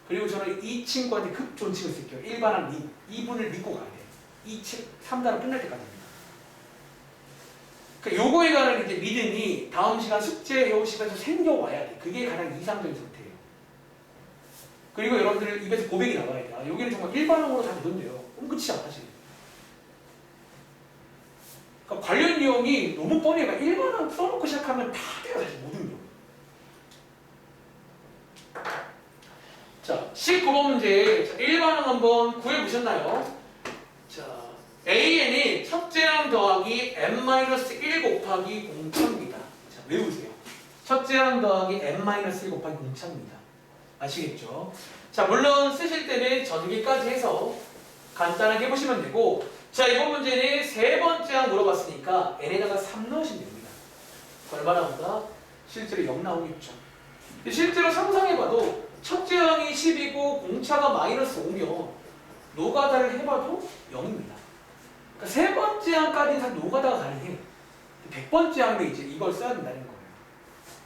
그리고 저는 이 친구한테 급존칭을 쓸게요. 일반항 님. 이분을 믿고 가야 돼요. 3단원 끝날 때까지입니다. 그러니까 요거에 관한 이제 믿음이 다음 시간 숙제 해오시면서 생겨와야 돼. 그게 가장 이상적인 상태예요. 그리고 여러분들 입에서 고백이 나와야 돼. 아, 여기는 정말 일반항으로 다 되던데요. 그럼 끝이잖아, 사실. 그러니까 관련 내용이 너무 뻔해요. 그러니까 일반항 써놓고 시작하면 다 돼요, 사실 모든 거. 자, 19번 문제. 자, 일반항 한번 구해보셨나요? 자, AN이 첫째 항 더하기 n-1 곱하기 공차입니다. 자, 외우세요. 첫째 항 더하기 n-1 곱하기 공차입니다. 아시겠죠? 자, 물론 쓰실 때는 전개까지 해서 간단하게 해보시면 되고 자, 이번 문제는 세 번째 항 물어봤으니까 n에다가 3 넣으시면 됩니다. 얼마 나온다? 실제로 0 나오겠죠. 실제로 상상해봐도 첫째 항이 10이고 공차가 -5면 노가다를 해봐도 0입니다. 그러니까 세 번째 항까지는 다 노가다가 가능해. 100번째 항에 이제 이걸 써야 된다는 거예요.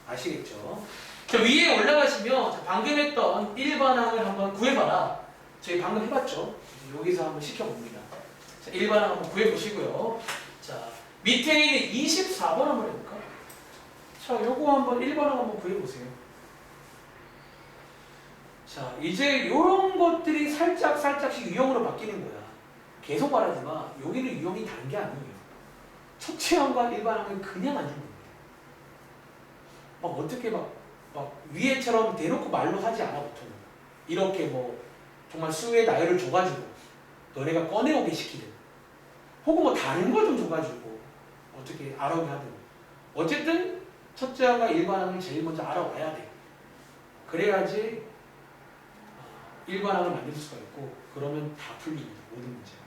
아시겠죠? 자, 위에 올라가시면 자, 방금 했던 일반항을 한번 구해봐라. 저희 방금 해봤죠? 여기서 한번 시켜봅니다. 자, 일반항 한번 구해보시고요. 자, 밑에 있는 24번 한번 해볼까? 자, 요거 한번 일반항 한번 구해보세요. 자, 이제 요런 것들이 살짝씩 유형으로 바뀌는 거야. 계속 말하지만 여기는 유형이 다른 게 아니에요. 첫째 항과 일반항은 그냥 안 주는 거예요. 막 어떻게 막 위에처럼 대놓고 말로 하지 않아 보통. 이렇게 뭐 정말 수의 나열을 줘가지고 너네가 꺼내오게 시키든 혹은 뭐 다른 걸 좀 줘가지고 어떻게 알아오게 하든 어쨌든 첫째 항과 일반항을 제일 먼저 알아와야 돼. 그래야지 일반항을 만들 수가 있고 그러면 다 풀립니다. 모든 문제가.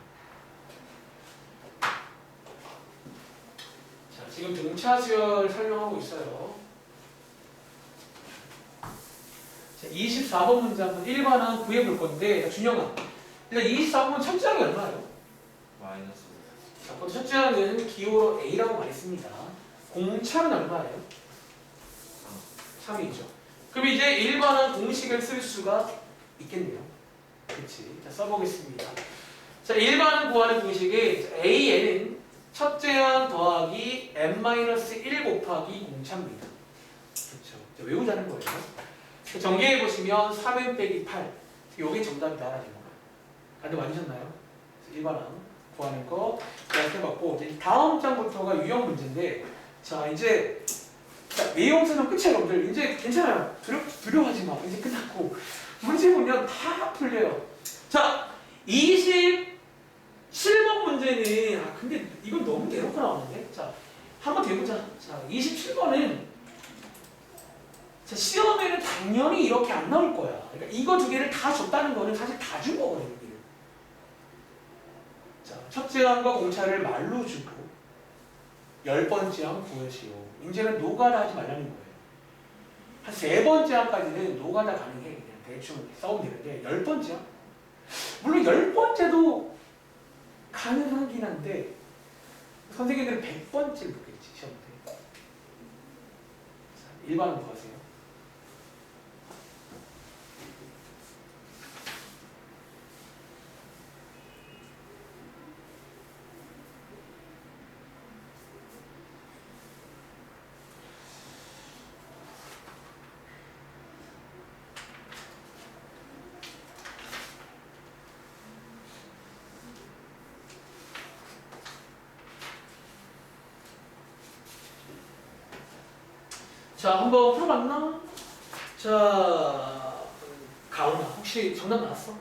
자, 지금 등차수열 설명하고 있어요. 자, 24번 문제 한번 일반항 구해볼 건데 준영아 일단 24번 첫째 항이 얼마예요?
마이너스
자, 그럼 첫째 항은 기호로 A라고 말했습니다. 공차는 얼마예요? 3이죠. 그럼 이제 일반항 공식을 쓸 수가 있겠네요. 그치? 자, 써보겠습니다. 자, 일반항 구하는 공식이 AN은 첫째 항 더하기 n-1 곱하기 공차입니다. 그렇죠. 자, 외우자는 거예요. 정리해보시면 3n 빼기 8. 이게 정답이다. 라는 거예요. 다들 완주셨나요? 일반항 구하는 거 해봤고 다음 장부터가 유형 문제인데 자, 이제 자, 내용 설명 끝이에요, 여러분들. 이제 괜찮아요. 두려워하지 마. 이제 끝났고 문제 보면 다 풀려요. 자, 27번 문제는 근데 이건 너무 대놓고 나오는데. 자, 한번 대보자. 자, 27번은 자, 시험에는 당연히 이렇게 안 나올 거야. 그러니까 이거 두 개를 다 줬다는 거는 사실 다 준 거거든요. 여기는. 자, 첫째 항과 공차를 말로 주고 10번째 항 구하시오. 이제는 노가다 하지 말라는 거예요. 한 3번째 항까지는 노가다 가능해. 그냥 대충 써오면 되는데 10번째 항? 물론 10번째도 가능하긴 한데 선생님들은 100번째를 묻겠지. 시험 때. 자, 1번은 뭐 하세요? 자, 한번 풀어봤나? 자, 가은아, 혹시 정답 나왔어?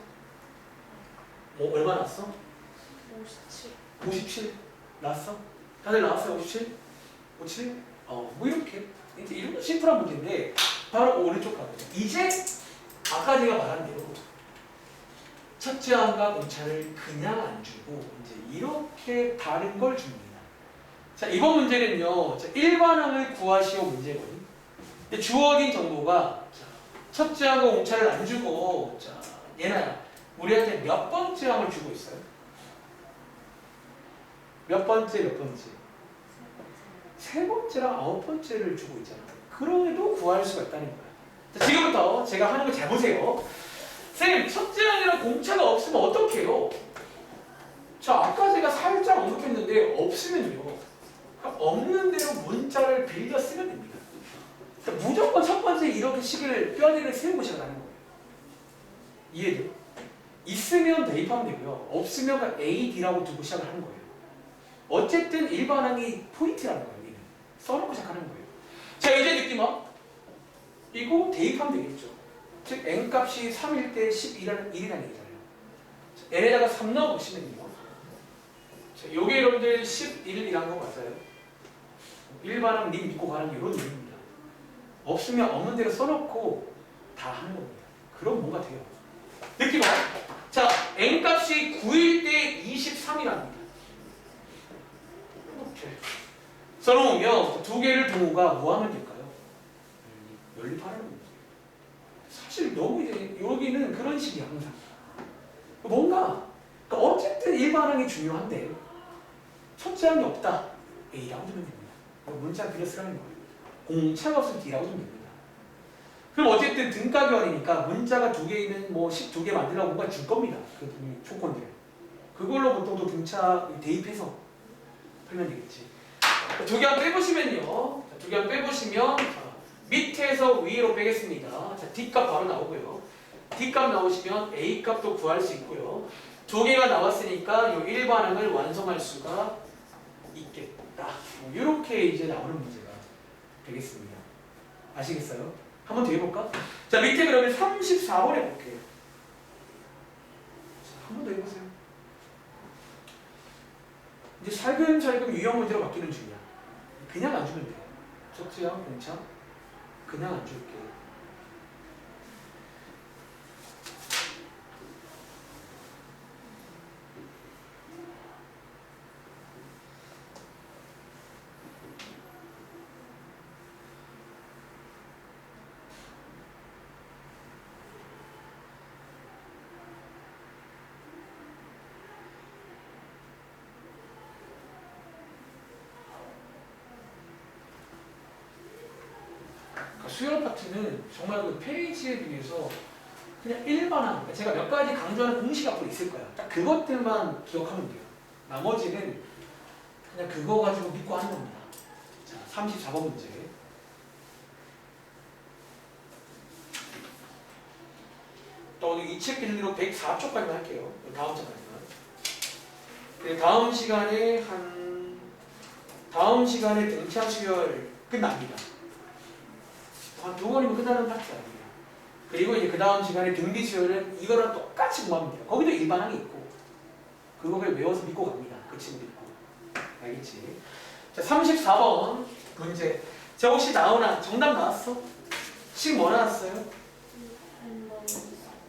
뭐, 얼마 나왔어?
57.
57? 나왔어? 다들 나왔어요? 57? 57? 뭐 이렇게. 이제 이런 심플한 문제인데, 바로 오른쪽 가거든요. 이제, 아까 제가 말한 대로, 첫째 항과 공차를 그냥 안 주고, 이제 이렇게 다른 걸 줍니다. 자, 이번 문제는요, 자, 일반항을 구하시오 문제거든요. 근데 주어진 정보가 자, 첫째 항과 공차를 안 주고 자, 얘나야 우리한테 몇 번째 항을 주고 있어요? 몇 번째? 세 번째랑 9번째를 주고 있잖아. 그럼에도 구할 수가 있다는 거야. 자, 지금부터 제가 하는 거 잘 보세요. 쌤, 첫째 항이랑 공차가 없으면 어떡해요? 자, 아까 제가 살짝 언급했는데 없으면요. 없는 대로 문자를 빌려 쓰면 됩니다. 무조건 첫 번째 이렇게 시기를 뼈대를 세우고 시작하는 거예요. 이해돼요? 있으면 대입하면 되고요. 없으면 A, D라고 두고 시작을 하는 거예요. 어쨌든 일반항이 포인트라는 거예요. 여기는. 써놓고 시작하는 거예요. 자, 이제 느낌 와? 이거 대입하면 되겠죠. 즉 N값이 3일 때 11이라는 얘기잖아요. N에다가 3 넣어보시면요. 자, 요게 여러분들 11이라는 거 맞아요? 일반항 님 믿고 가는 이런 의미입니다. 없으면 없는 대로 써놓고 다 하는 겁니다. 그럼 뭔가 돼요. 느낌 와요? 자, N값이 9일 때 23이랍니다. 이렇게 써놓으면 두 개를 동호가 뭐 하면 될까요? 연립하라는 거죠. 사실 너무 이제 여기는 그런 식이 항상 뭔가 그러니까 어쨌든 일반항이 중요한데 첫째 항이 없다. A라고 주면 됩니다. 문자 빌려 쓰라는 거예요. 공차가 없으면 D라고 주면 됩니다. 그럼 어쨌든 등가교환이니까 문자가 2개 있는 뭐 12개 만들려고 뭔가 줄 겁니다. 그 조건들. 그걸로 보통 또 등차 대입해서 풀면 되겠지. 2개 한 빼보시면요. 2개 한 빼보시면 밑에서 위로 빼겠습니다. 자, D값 바로 나오고요. D값 나오시면 A값도 구할 수 있고요. 2개가 나왔으니까 이 일반항을 완성할 수가 있겠다. 이렇게 이제 나오는 문제가 되겠습니다. 아시겠어요? 한번 더 해볼까? 자, 밑에 그러면 34번 해볼게요. 한 번 더 해보세요. 이제 살금살금 유형 문제로 바뀌는 중이야. 그냥 안 주면 돼. 첫째항 공차 그냥 안 줄게. 수열 파트는 정말 그 페이지에 비해서 그냥 일반항, 그러니까 제가 몇 가지 강조하는 공식 앞으로 있을 거야. 딱 그것들만 기억하면 돼요. 나머지는 그냥 그거 가지고 믿고 하는 겁니다. 자, 34번 문제. 또 오늘 이 책 빌리로 104쪽까지만 할게요. 다음 장까지만. 다음 시간에 등차 수열 끝납니다. 한 2번이면 끝나는 파트 아니에요. 그리고 이제 그 다음 시간에 등비 수열은 이거랑 똑같이 공부하면 돼요. 거기도 일반항이 있고 그거 그냥 외워서 믿고 갑니다. 그 친구도 있고. 알겠지? 자, 34번 문제. 자, 혹시 나오나? 정답 나왔어? 식 뭐 나왔어요?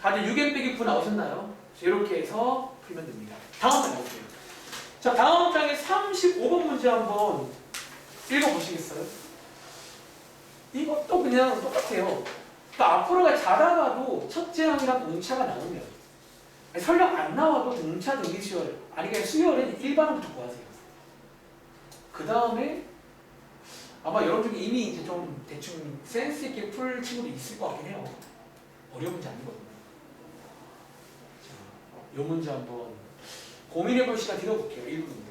다들 6n 빼기 9 나오셨나요? 이렇게 해서 풀면 됩니다. 다음 장 볼게요. 자, 다음 장에 35번 문제 한번 읽어보시겠어요? 이것도 그냥 똑같아요. 그러니까 앞으로가 자다가도 첫째 항이랑 동차가 나오면 아니, 설령 안 나와도 등차, 등기수열 아니 그냥 수열은 일반항부터 구하세요. 그 다음에 아마 여러분 중에 이미 이제 좀 대충 센스 있게 풀 친구도 있을 것 같긴 해요. 어려운 문제 아니거든요. 자, 이 문제 한번 고민해볼 시간 드려볼게요. 1분인데.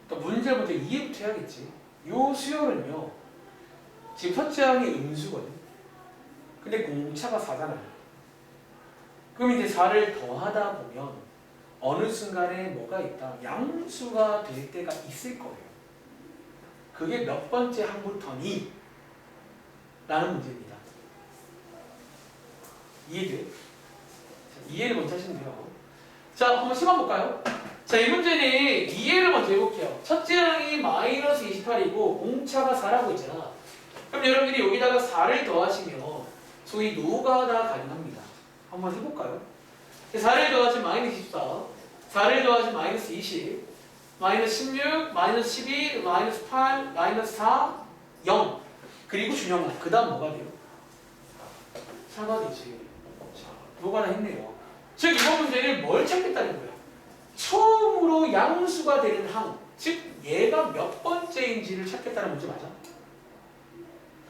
문제부터 이해부터 해야겠지. 요 수열은요. 지금 첫째 항이 음수거든. 근데 공차가 4잖아요. 그럼 이제 4를 더하다 보면 어느 순간에 뭐가 있다. 양수가 될 때가 있을 거예요. 그게 몇 번째 항부터니? 라는 문제입니다. 이해돼? 이해를 먼저 하시면 돼요. 자, 한번 시간 볼까요? 자, 이 문제는 이해를 먼저 해볼게요. 첫째 항이 마이너스 28이고 공차가 4라고 했잖아. 그럼 여러분들이 여기다가 4를 더하시면 소위 노가다 가능합니다. 한번 해볼까요? 4를 더하시면 마이너스 24, 4를 더하시면 마이너스 20, 마이너스 16, 마이너스 12, 마이너스 8, 마이너스 4, 0. 그리고 준영아, 그 다음 뭐가 돼요? 4가 되지. 자, 노가다 했네요. 즉, 이번 문제는 뭘 찾겠다는 거야? 처음으로 양수가 되는 항, 즉 얘가 몇 번째인지를 찾겠다는 문제 맞아?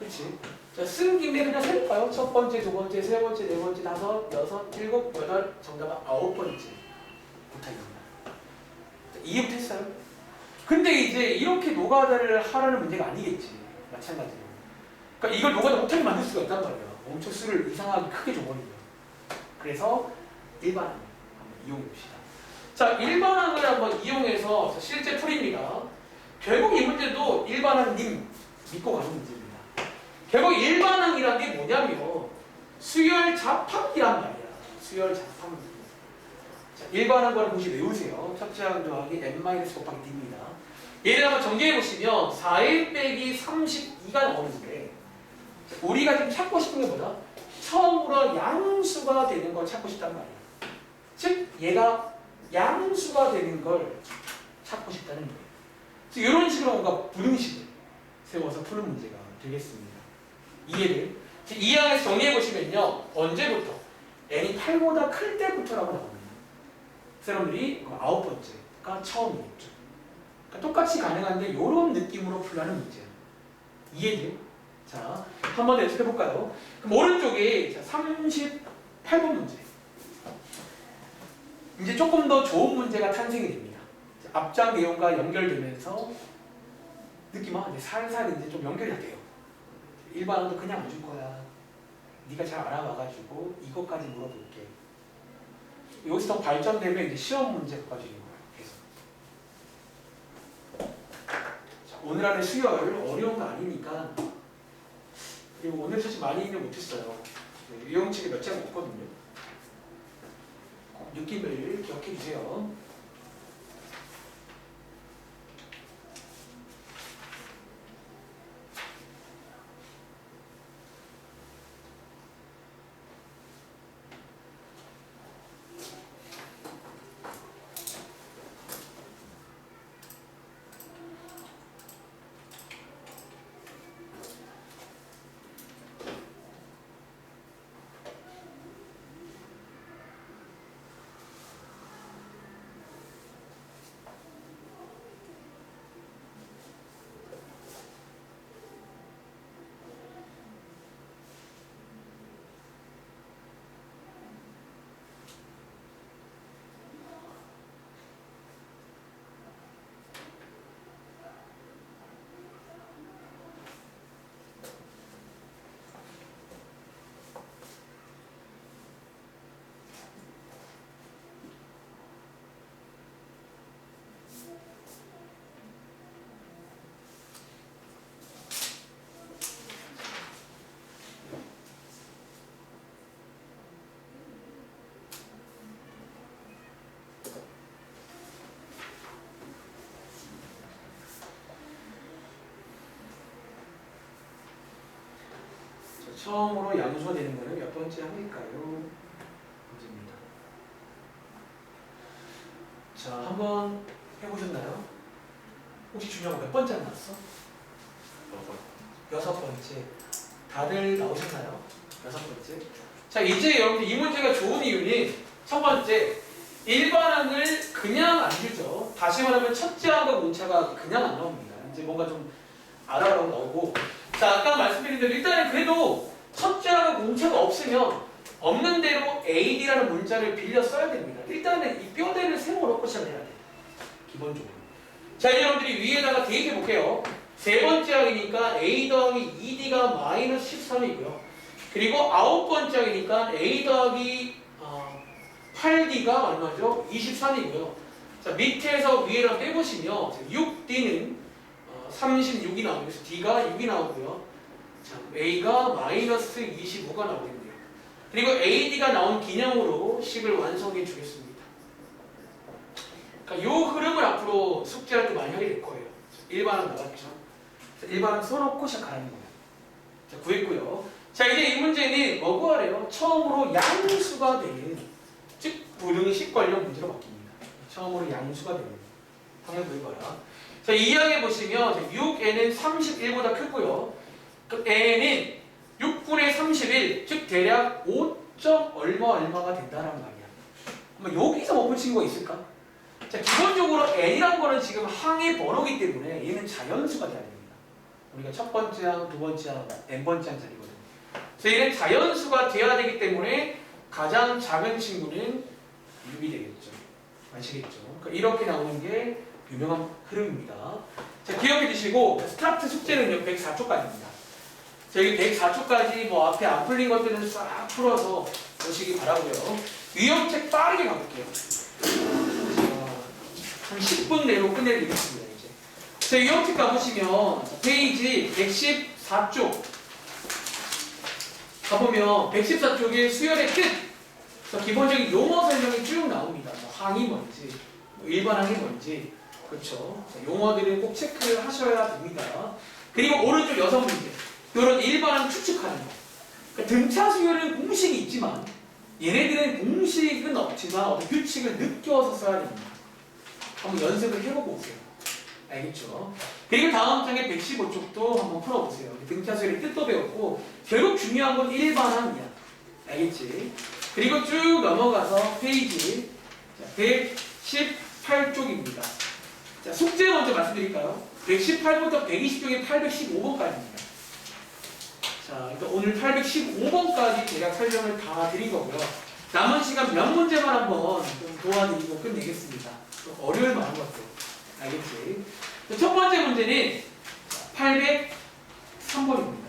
그렇지? 자, 쓴 김에 그냥 세볼까요? 첫 번째, 두 번째, 세 번째, 네 번째, 다섯, 여섯, 일곱, 여덟, 정답은 9번째 부탁입니다. 이해부터 했어요? 근데 이제 이렇게 노가다를 하라는 문제가 아니겠지. 마찬가지로. 그러니까 이걸 노가다 못하게 만들 수가 있단 말이야. 엄청 수를 이상하게 크게 줘버리면. 그래서 일반항 한번 이용해 봅시다. 자, 일반항을 한번 이용해서 실제 풀이입니다. 결국 이 문제도 일반항님 믿고 가는 문제입니다. 결국 일반항이란 게 뭐냐면 수열 잡합이란 말이야. 수열 잡합. 자, 일반항과는 동시에 외우세요. 첫째 항 더하기 n 곱하기 d입니다. 얘를 한번 정리해 보시면 4일 빼기 32가 나오는데 우리가 지금 찾고 싶은 게 뭐다? 처음으로 양수가 되는 걸 찾고 싶단 말이야. 즉 얘가 양수가 되는 걸 찾고 싶다는 거예요. 그래서 이런 식으로 뭔가 부등식을 세워서 푸는 문제가 되겠습니다. 이해를? 이 항에서 정리해보시면요. 언제부터? n이 8보다 클 때부터라고 나옵니다. 여러분들이 9번째가 처음이겠죠. 그러니까 똑같이 가능한데 이런 느낌으로 풀라는 문제예요. 이해돼요? 자, 한 번 더 연습해볼까요? 그럼 오른쪽에 38번 문제. 이제 조금 더 좋은 문제가 탄생이 됩니다. 앞장 내용과 연결되면서 느낌은 이제 살살 이제 좀 연결이 돼요. 일반어도 그냥 안 줄 거야. 네가 잘 알아봐가지고 이것까지 물어볼게. 여기서 더 발전되면 이제 시험 문제까지 있는 거예요. 계속. 자, 오늘 안에 수열 어려운 거 아니니까. 그리고 오늘 사실 많이 일을 못했어요. 유형책에 몇 장 없거든요. 느낌을 기억해 주세요. 처음으로 양수가 되는 거는 몇 번째 항일까요? 문제입니다. 자, 한번 해보셨나요? 혹시 준영아 몇 번째 나왔어? 여섯 번째. 다들 나오셨나요? 여섯 번째. 자, 이제 여러분들 이 문제가 좋은 이유는 첫 번째, 일반항을 그냥 안 주죠. 다시 말하면 첫째 항과 문자가 그냥 안 나옵니다. 이제 뭔가 좀 알아라고 나오고. 자, 아까 말씀드린 대로 일단은 그래도 첫째 항과 문자가 없으면 없는 대로 AD라는 문자를 빌려 써야 됩니다. 일단은 이 뼈대를 세워놓고 시작을 해야 돼요. 기본적으로. 자, 이제 여러분들이 위에다가 대입해 볼게요. 세 번째 항이니까 A 더하기 2D가 마이너스 13이고요. 그리고 아홉 번째 항이니까 A 더하기 8D가 얼마죠? 23이고요. 자, 밑에서 위에랑 빼보시면 6D는 36이 나오고 그래서 D가 6이 나오고요. 자, A가 마이너스 25가 나오겠네요. 그리고 AD가 나온 기념으로 식을 완성해 주겠습니다. 그러니까 이 흐름을 앞으로 숙제할 때 많이 하게 될 거예요. 일반은 나왔죠. 일반은 써놓고 시작하는 거예요. 자, 구했고요. 자, 이제 이 문제는 뭐 구하래요? 처음으로 양수가 되는, 즉 부등식 관련 문제로 바뀝니다. 처음으로 양수가 되는. 한번 구해봐라. 자, 이 이야기해 보시면 6n은 31보다 크고요. 그 n은 6분의 31, 즉 대략 5. 얼마가 된다는 말이야. 그럼 여기서 못 붙인 거 있을까? 자, 기본적으로 n이란 거는 지금 항의 번호기 때문에 얘는 자연수가 돼야 됩니다. 우리가 첫 번째 항, 두 번째 항, n 번째 항 자리거든요. 그래서 얘는 자연수가 돼야 되기 때문에 가장 작은 친구는 6이 되겠죠. 아시겠죠? 그러니까 이렇게 나오는 게 유명한 흐름입니다. 자, 기억해 주시고 스타트 숙제는요 104초까지입니다. 자, 여기 104초까지 뭐 앞에 안 풀린 것들은 싹 풀어서 보시기 바라고요. 유형책 빠르게 가볼게요. 한 10분 내로 끝내드리겠습니다. 이제. 자, 유형책 가보시면 페이지 114쪽 가보면 114쪽에 수열의 뜻, 그래서 기본적인 용어 설명이 쭉 나옵니다. 뭐 항이 뭔지, 뭐 일반 항이 뭔지, 그렇죠. 용어들은 꼭 체크를 하셔야 됩니다. 그리고 오른쪽 여섯 문제, 이런 일반 항 추측하는 거. 그러니까 등차 수열은 공식이 있지만 얘네들은 공식은 없지만 어떤 규칙을 느껴서 써야 됩니다. 한번 연습을 해보고 오세요. 알겠죠? 그리고 다음 장에 115쪽도 한번 풀어보세요. 등차 수열의 뜻도 배웠고 결국 중요한 건 일반항이야. 알겠지? 그리고 쭉 넘어가서 페이지 118쪽입니다. 자, 숙제 먼저 말씀드릴까요? 118부터 120쪽에 815번까지입니다. 자, 그러니까 오늘 815번까지 대략 설명을 다 드린 거고요. 남은 시간 몇 문제만 한번 좀 도와드리고 끝내겠습니다. 좀 어려울 만한 것들. 알겠지? 첫 번째 문제는 803번입니다.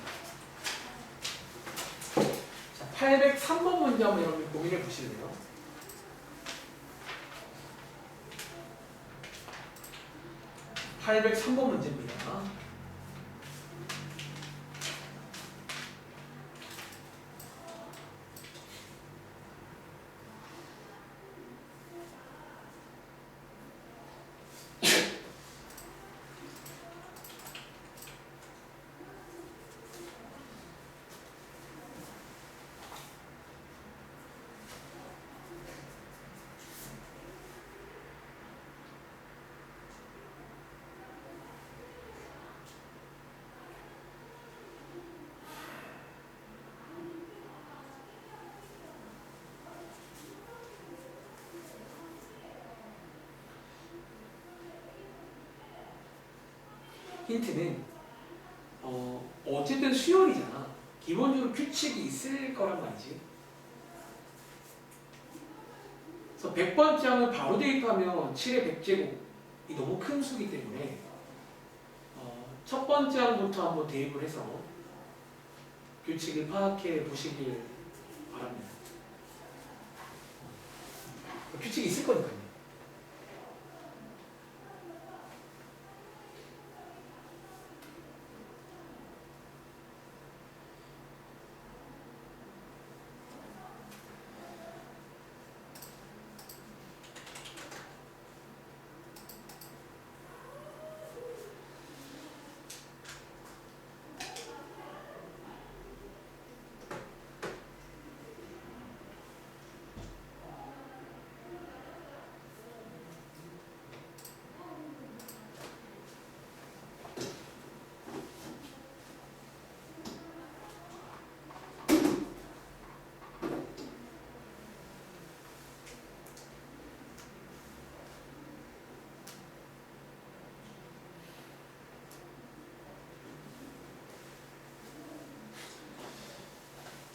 자, 803번 문제 한번 여러분 고민해 보실래요? (803번) 문제입니다. 힌트는 어쨌든 수열이잖아. 기본적으로 규칙이 있을 거란 말이지. 그래서 100번째 항을 바로 대입하면 7의 100제곱이 너무 큰 수기 때문에 첫 번째 항부터 한번 대입을 해서 규칙을 파악해 보시길 바랍니다. 규칙이 있을 거니까요.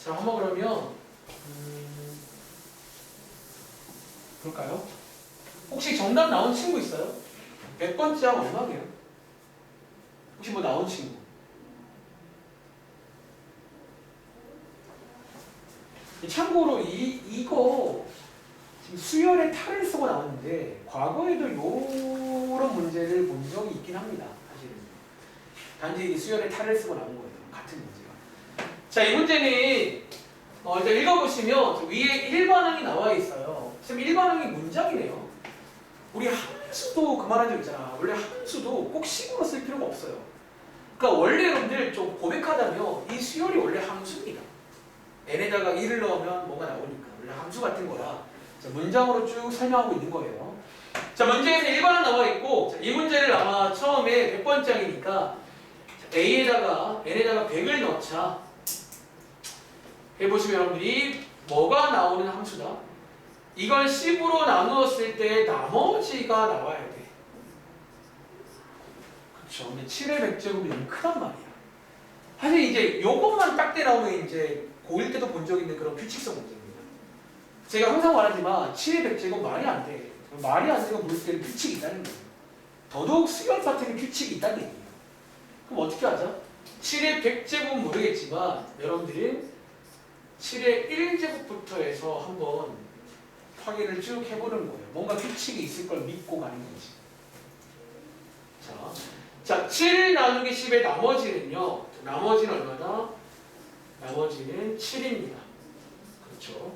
자, 한번 그러면 볼까요? 혹시 정답 나온 친구 있어요? 100번째 하면 얼마게요? 혹시 뭐 나온 친구? 참고로 이거 지금 수열의 탈을 쓰고 나왔는데 과거에도 이런 문제를 본 적이 있긴 합니다. 사실은. 단지 수열의 탈을 쓰고 나온 거예요. 같은 문제가. 자, 이 문제는 일단 읽어보시면 위에 일반항이 나와 있어요. 지금 일반항이 문장이네요. 우리 함수도 그 말한 적 있잖아. 원래 함수도 꼭 식으로 쓸 필요가 없어요. 그러니까 원래 여러분들 좀 고백하자면 이 수열이 원래 함수입니다. n에다가 1을 넣으면 뭐가 나오니까 원래 함수 같은 거라 자, 문장으로 쭉 설명하고 있는 거예요. 자, 문제에서 일반항 나와 있고 자, 이 문제를 아마 처음에 100번째이니까 a에다가 n에다가 100을 넣자. 해보시면 여러분들이 뭐가 나오는 함수다? 이걸 10으로 나누었을 때 나머지가 나와야 돼. 그렇죠. 근데 7의 100제곱이 너무 크단 말이야. 사실 이제 요것만 딱 때 나오면 이제 고1 때도 본 적 있는 그런 규칙성 문제입니다. 제가 항상 말하지만 7의 100제곱 말이 안 돼. 말이 안 되고 물을 때는 규칙이 있다는 거예요. 더더욱 수열 파트는 규칙이 있다는 얘기예요. 그럼 어떻게 하죠? 7의 100제곱은 모르겠지만 여러분들은 7의 1제곱부터 해서 한번 확인을 쭉 해보는 거예요. 뭔가 규칙이 있을 걸 믿고 가는 거지. 자, 7 나누기 10의 나머지는요. 나머지는 얼마나? 나머지는 7입니다. 그렇죠.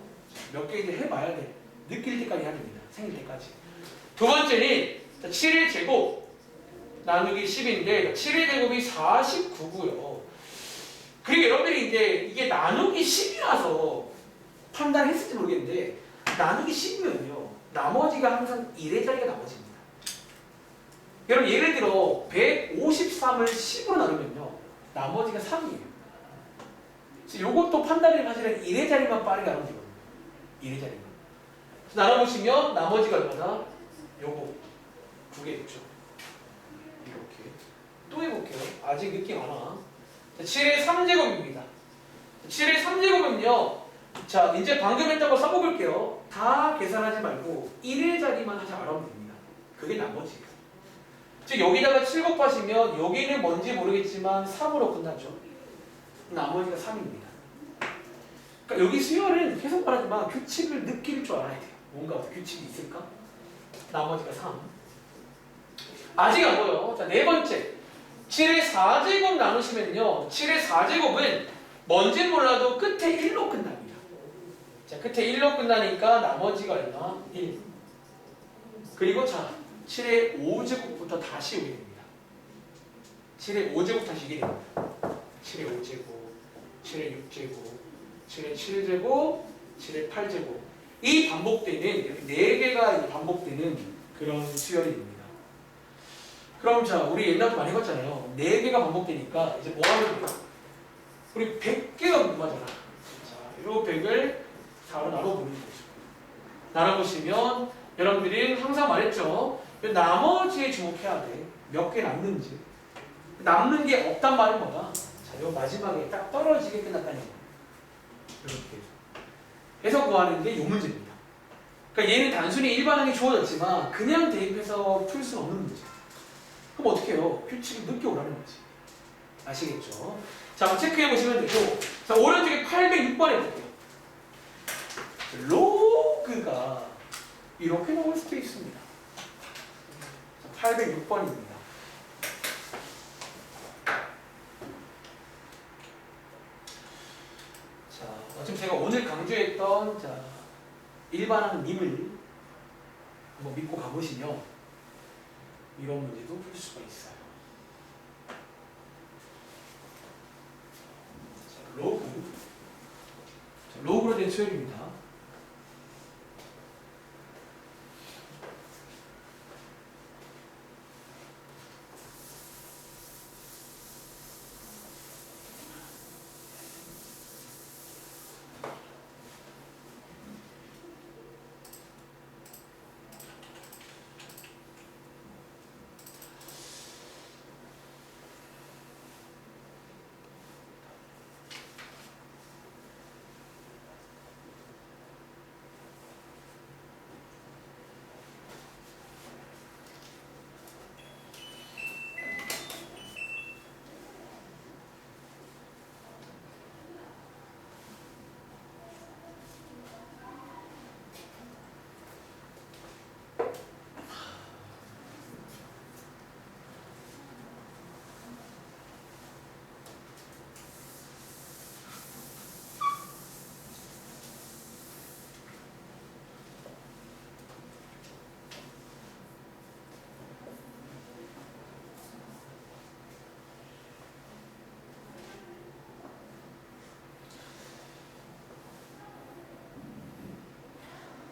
몇 개 이제 해봐야 돼. 느낄 때까지 해야 됩니다. 생길 때까지. 두 번째는 7의 제곱 나누기 10인데 7의 제곱이 49고요. 그리고 여러분들이 이제 이게 나누기 10이라서 판단했을지 모르겠는데 나누기 10이면요. 나머지가 항상 1의 자리가 나머지입니다. 여러분 예를 들어 153을 10으로 나누면요. 나머지가 3이에요. 이것도 판단이 사실은 1의 자리만 빠르게 하면 되거든요. 1의 자리만. 나눠보시면 나머지가 얼마나? 요거 9개 있죠. 이렇게. 또 해볼게요. 아직 느낌 안 와. 7의 3제곱입니다. 7의 3제곱은요. 자, 이제 방금 했던 거 써볼게요. 다 계산하지 말고 1의 자리만 하지 말아면 됩니다. 그게 나머지예요. 즉 여기다가 7 곱하시면 여기는 뭔지 모르겠지만 3으로 끝나죠. 나머지가 3입니다. 그러니까 여기 수열은 계속 말하지만 규칙을 느낄 줄 알아야 돼요. 뭔가 규칙이 있을까? 나머지가 3. 아직 안 보여. 자, 네 번째. 7의 4제곱 나누시면요. 7의 4제곱은 뭔지 몰라도 끝에 1로 끝납니다. 자, 끝에 1로 끝나니까 나머지가 얼마? 1. 그리고 자, 7의 5제곱부터 다시 오게 됩니다. 7의 5제곱 다시 이게 됩니다. 7의 5제곱, 7의 6제곱, 7의 7제곱, 7의 8제곱. 이 반복되는, 이렇게 4개가 반복되는 그런 수열입니다. 그럼 자, 우리 옛날부터 많이 해봤잖아요. 4개가 반복되니까 이제 뭐 하면 돼요? 우리 100개가 궁금하잖아. 자, 이 100을 4로 나눠보는 거죠. 나눠보시면 여러분들이 항상 말했죠. 나머지에 주목해야 돼. 몇 개 남는지. 남는 게 없단 말은 뭐다? 자, 요 마지막에 딱 떨어지게 끝났다는 거. 이렇게. 해서 구하는 게 요 문제입니다. 그러니까 얘는 단순히 일반항이 주어졌지만 그냥 대입해서 풀 수는 없는 문제. 그럼 어떻게 해요? 규칙을 늦게 오라는 거지. 아시겠죠? 자, 한번 체크해 보시면 되고. 자, 오른쪽에 806번 해볼게요. 로그가 이렇게 나올 수도 있습니다. 806번입니다. 자, 지금 제가 오늘 강조했던 자, 일반항 님을 한번 믿고 가보시면 이런 문제도 풀 수가 있어요. 자, 로그. 자, 로그로 된 수열입니다.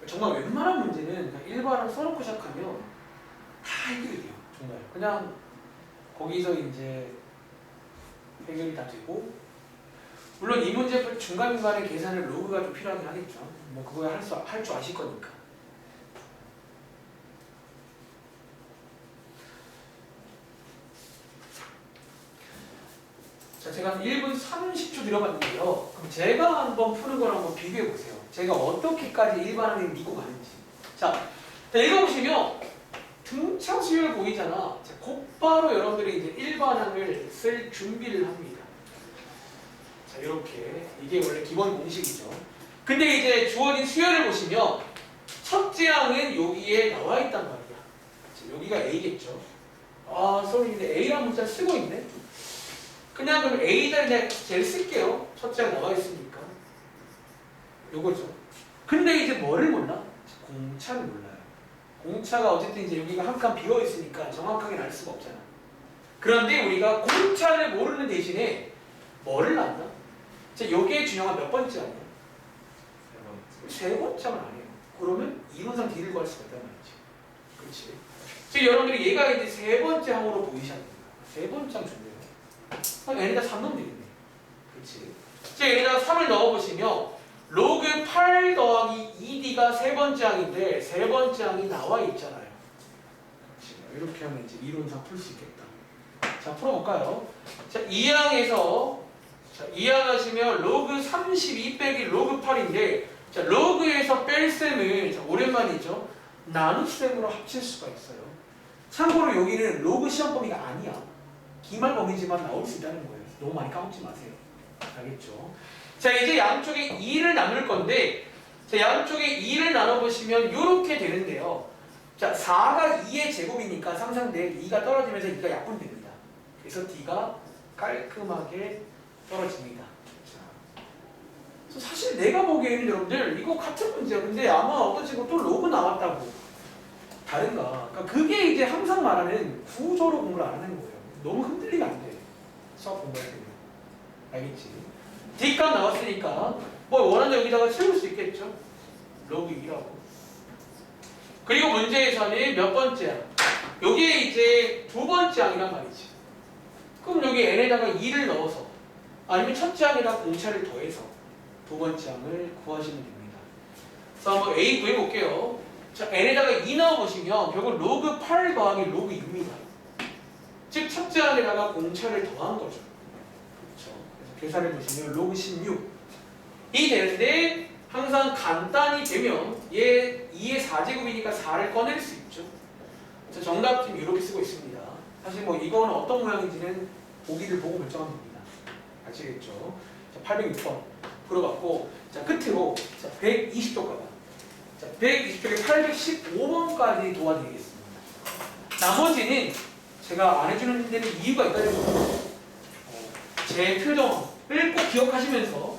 정말 웬만한 문제는 그냥 일반을 써놓고 시작하면 다 해결이 돼요. 정말 그냥 거기서 이제 해결이 다 되고, 물론 이 문제 중간중간에 계산을 로그가 좀 필요하긴 하겠죠. 뭐 그거 할 줄 아실 거니까. 자, 제가 1분 30초 들어봤는데요. 그럼 제가 한번 푸는 거랑 한번 비교해 보세요. 제가 어떻게까지 일반항을 믿고 가는지. 자, 읽어보시면 등차 수열 보이잖아. 자, 곧바로 여러분들이 이제 일반항을 쓸 준비를 합니다. 자, 이렇게 이게 원래 기본 공식이죠. 근데 이제 주어진 수열을 보시면 첫째 항은 여기에 나와 있단 말이야. 자, 여기가 A겠죠. 아, 선생님 근데 A라는 문자 쓰고 있네. 그냥 그럼 A 자리에 제일 쓸게요. 첫째가 나와 있으니까. 요거죠. 근데 이제 뭐를 몰라? 공차를 몰라요. 공차가 어쨌든 이제 여기가 한 칸 비어 있으니까 정확하게 알 수가 없잖아. 그런데 우리가 공차를 모르는 대신에 뭐를 안다? 자, 여기에 준영아 몇 번째 아니야? 세 번째는 아니에요. 그러면 이론상 D를 구할 수가 있단 말이지. 그렇지. 지금 여러분들이 얘가 이제 세 번째 항으로 보이셔야 됩니다. 세 번째 항 좋네요. 그럼 얘네다 3 넣으면 되겠네. 그렇지. 자, 얘네다가 3을 넣어보시면 로그 8 더하기 2D가 세 번째 항인데 세 번째 항이 나와 있잖아요. 그렇지. 이렇게 하면 이제 이론상 풀 수 있겠다. 자, 풀어볼까요? 자, 2항에서 자, 2항 하시면 로그 32 빼기 로그 8인데 자, 로그에서 뺄셈을 자, 오랜만이죠. 나눗셈으로 합칠 수가 있어요. 참고로 여기는 로그 시험 범위가 아니야. 기말 범위지만 나올 수 있다는 거예요. 너무 많이 까먹지 마세요. 알겠죠? 자, 이제 양쪽에 2를 나눌 건데 자, 양쪽에 2를 나눠보시면 이렇게 되는데요. 자, 4가 2의 제곱이니까 상상돼 2가 떨어지면서 2가 약분됩니다. 그래서 D가 깔끔하게 떨어집니다. 자, 사실 내가 보기에는 여러분들 이거 같은 문제야. 근데 아마 어떤 친구 또 로그 나왔다고 다른가? 그러니까 그게 이제 항상 말하는 구조로 공부를 안 하는 거예요. 너무 흔들리면 안 돼. 수학 공부할 때는. 알겠지? D값 나왔으니까 뭐 원하는 여기다가 채울 수 있겠죠? 로그 2라고. 그리고 문제에서는 몇 번째야? 여기에 이제 두 번째 항이란 말이지. 그럼 여기 n에다가 2를 넣어서 아니면 첫째 항에다가 공차를 더해서 두 번째 항을 구하시면 됩니다. 그래서 한번 A 구해볼게요. 자, n에다가 2 넣어보시면 결국 로그 8 더하기 로그 2입니다. 즉 첫째 항에다가 공차를 더한 거죠. 그렇죠. 그래서 계산해 보시면 로그 16이 되는데 항상 간단히 되면 얘 2의 4제곱이니까 4를 꺼낼 수 있죠. 자, 정답 지금 이렇게 쓰고 있습니다. 사실 뭐 이거는 어떤 모양인지는 보기를 보고 결정하면 됩니다. 아시겠죠? 자, 806번 풀어봤고 자, 끝으로 자, 120쪽 가봐. 자, 120쪽에 815번까지 도와드리겠습니다. 나머지는 제가 안 해주는 데는 이유가 있다는 거예요. 제 표정을 꼭 기억하시면서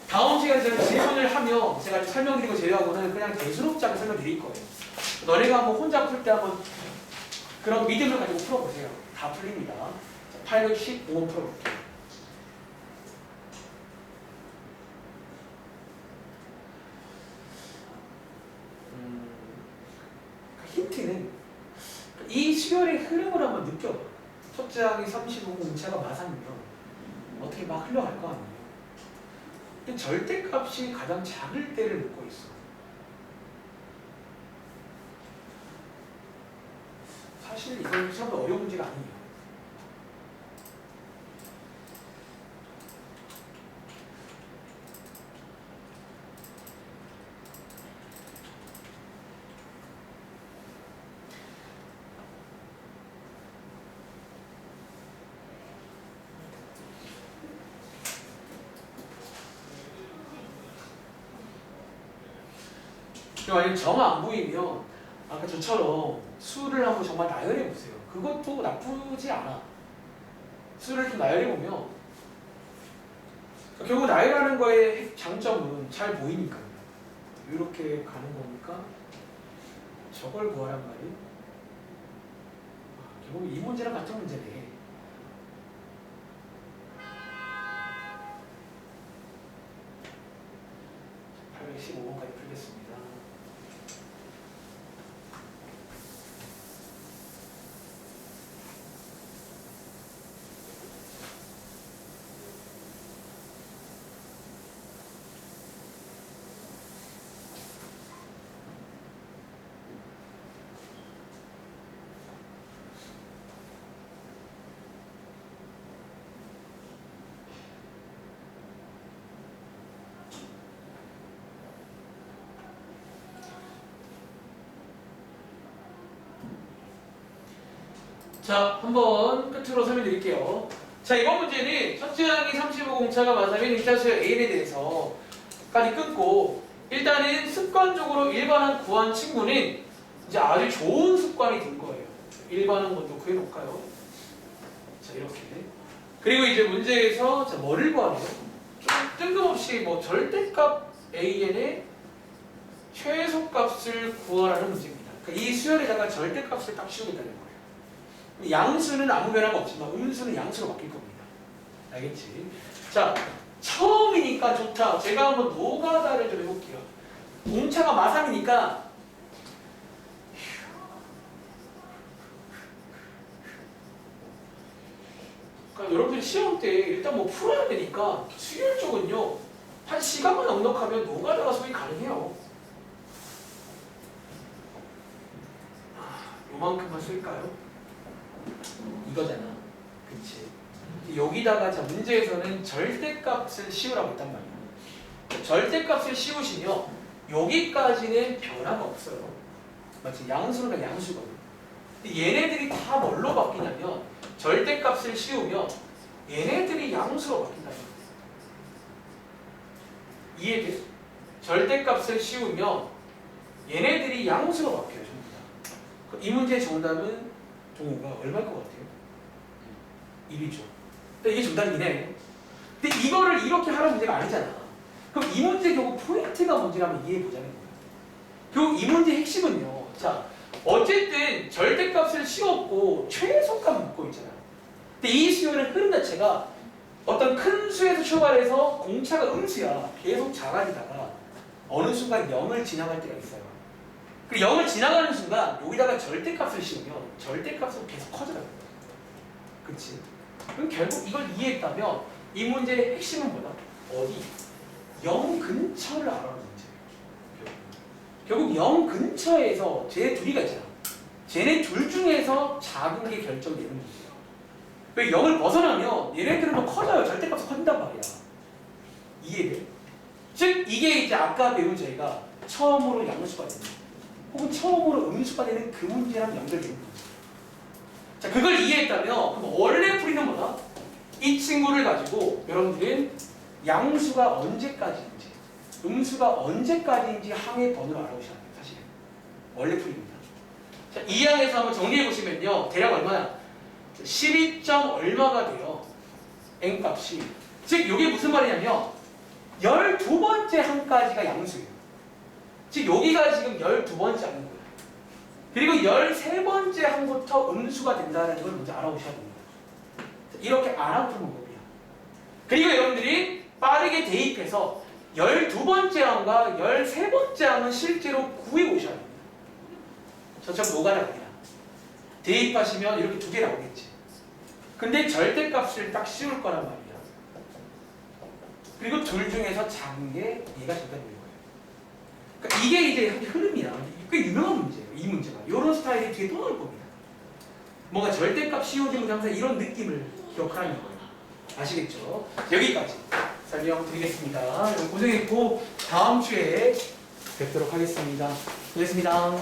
다음 시간에 제가 질문을 하면 제가 설명드리고 제외하고는 그냥 대수롭지 않게 설명드릴 거예요. 너네가 한번 혼자 풀 때 한번 그런 믿음을 가지고 풀어보세요. 다 풀립니다. 자, 815번 풀어볼게요. 힌트는 이 수열의 흐름을 한번 느껴봐. 첫째 항이 35, 공차가 마상이면 어떻게 막 흘러갈 거 아니에요. 근데 절대값이 가장 작을 때를 묻고 있어. 사실 이건 생각보다 어려운 문제가 아니에요. 만약 정 안 보이면 아까 저처럼 수를 한번 정말 나열해 보세요. 그것도 나쁘지 않아. 수를 좀 나열해 보면 결국 나열하는 거의 장점은 잘 보이니까요. 이렇게 가는 거니까 저걸 구하란 말이에요. 결국 이 문제랑 같은 문제네. (815번까지) 풀겠습니다. 자, 한번 끝으로 설명드릴게요. 자, 이번 문제는 첫째 항이 35공차가 맞으면 일차수의 A에 대해서까지 끊고, 일단은 습관적으로 일반항 구한 친구는 이제 아주 좋은 습관이 된 거예요. 일반항 먼저 구해놓을까요? 자, 이렇게. 그리고 이제 문제에서 자, 뭐를 구하래요? 좀 뜬금없이 뭐 절대값 AN의 최소값을 구하라는 문제입니다. 그러니까 이 수열에다가 절대값을 딱 씌우겠다는 거예요. 양수는 아무 변화가 없지만 음수는 양수로 바뀔 겁니다. 알겠지? 자, 처음이니까 좋다. 제가 한번 노가다를 좀 해볼게요. 공차가 마삼이니까 그러니까 여러분들이 시험 때 일단 뭐 풀어야 되니까 수열 쪽은요 한 시간만 넉넉하면 노가다가 소위 가능해요. 요만큼만 쓸까요? 이거잖아. 그치? 여기다가 자 문제에서는 절대값을 씌우라고 했단 말이야. 절대값을 씌우시면 여기까지는 변화가 없어요. 마치 양수는 양수거든. 근데 얘네들이 다 뭘로 바뀌냐면 절대값을 씌우면 얘네들이 양수로 바뀐다는 거예요. 이해돼? 절대값을 씌우면 얘네들이 양수로 바뀌어요. 전부 다. 이 문제의 정답은 종우가 얼마일 것 같아요? 1이죠. 이게 정답이긴 해. 근데 이거를 이렇게 하라는 문제가 아니잖아. 그럼 이 문제 결국 포인트가 뭔지라면 이해해보자는 거야. 결국 이 문제의 핵심은요. 자, 어쨌든 절대값을 씌웠고 최소값 묻고 있잖아. 근데 이 수열의 흐름 자체가 어떤 큰 수에서 출발해서 공차가 음수야. 계속 작아지다가 어느 순간 0을 지나갈 때가 있어요. 그 0을 지나가는 순간 여기다가 절대값을 씌우면 절대값은 계속 커져요. 그치? 그럼 결국 이걸 이해했다면 이 문제의 핵심은 뭐다? 어디? 0 근처를 알아보는 문제예요. 결국 0 근처에서 쟤네 둘이가 있잖아. 쟤네 둘 중에서 작은 게 결정되는 문제예요. 왜 0을 벗어나면 얘네들은 더 커져요. 절대값이 커진단 말이야. 이해돼? 즉 이게 이제 아까 배운 저희가 처음으로 양수가 되는 혹은 처음으로 음수가 되는 그 문제랑 연결되는 문제. 자, 그걸 이해했다면 그럼 원래 풀이는 뭐다? 이 친구를 가지고 여러분들은 양수가 언제까지인지 음수가 언제까지인지 항의 번호를 알아보셔야 돼요. 사실은 원래 풀이입니다. 자, 이 항에서 한번 정리해 보시면요 대략 얼마야? 12점 얼마가 돼요? n값이. 즉 이게 무슨 말이냐면 12번째 항까지가 양수예요. 즉 여기가 지금 12번째 항인 거예요. 그리고 13번째 항부터 음수가 된다는 걸 먼저 알아보셔야 됩니다. 이렇게 알아보는 방법이야. 그리고 여러분들이 빠르게 대입해서 12번째 항과 13번째 항은 실제로 구해오셔야 됩니다. 저처럼 노가다 아니라 대입하시면 이렇게 두 개 나오겠지. 근데 절대값을 딱 씌울 거란 말이야. 그리고 둘 중에서 작은 게 얘가 정답인 거예요. 그러니까 이게 이제 흐름이야. 꽤 유명한 문제예요. 이 문제가. 이런 스타일이 뒤에 또 나올 겁니다. 뭔가 절대값 씌워주면 항상 이런 느낌을 기억하는 거예요. 아시겠죠? 여기까지 설명드리겠습니다. 여러분 고생했고 다음 주에 뵙도록 하겠습니다. 고생했습니다.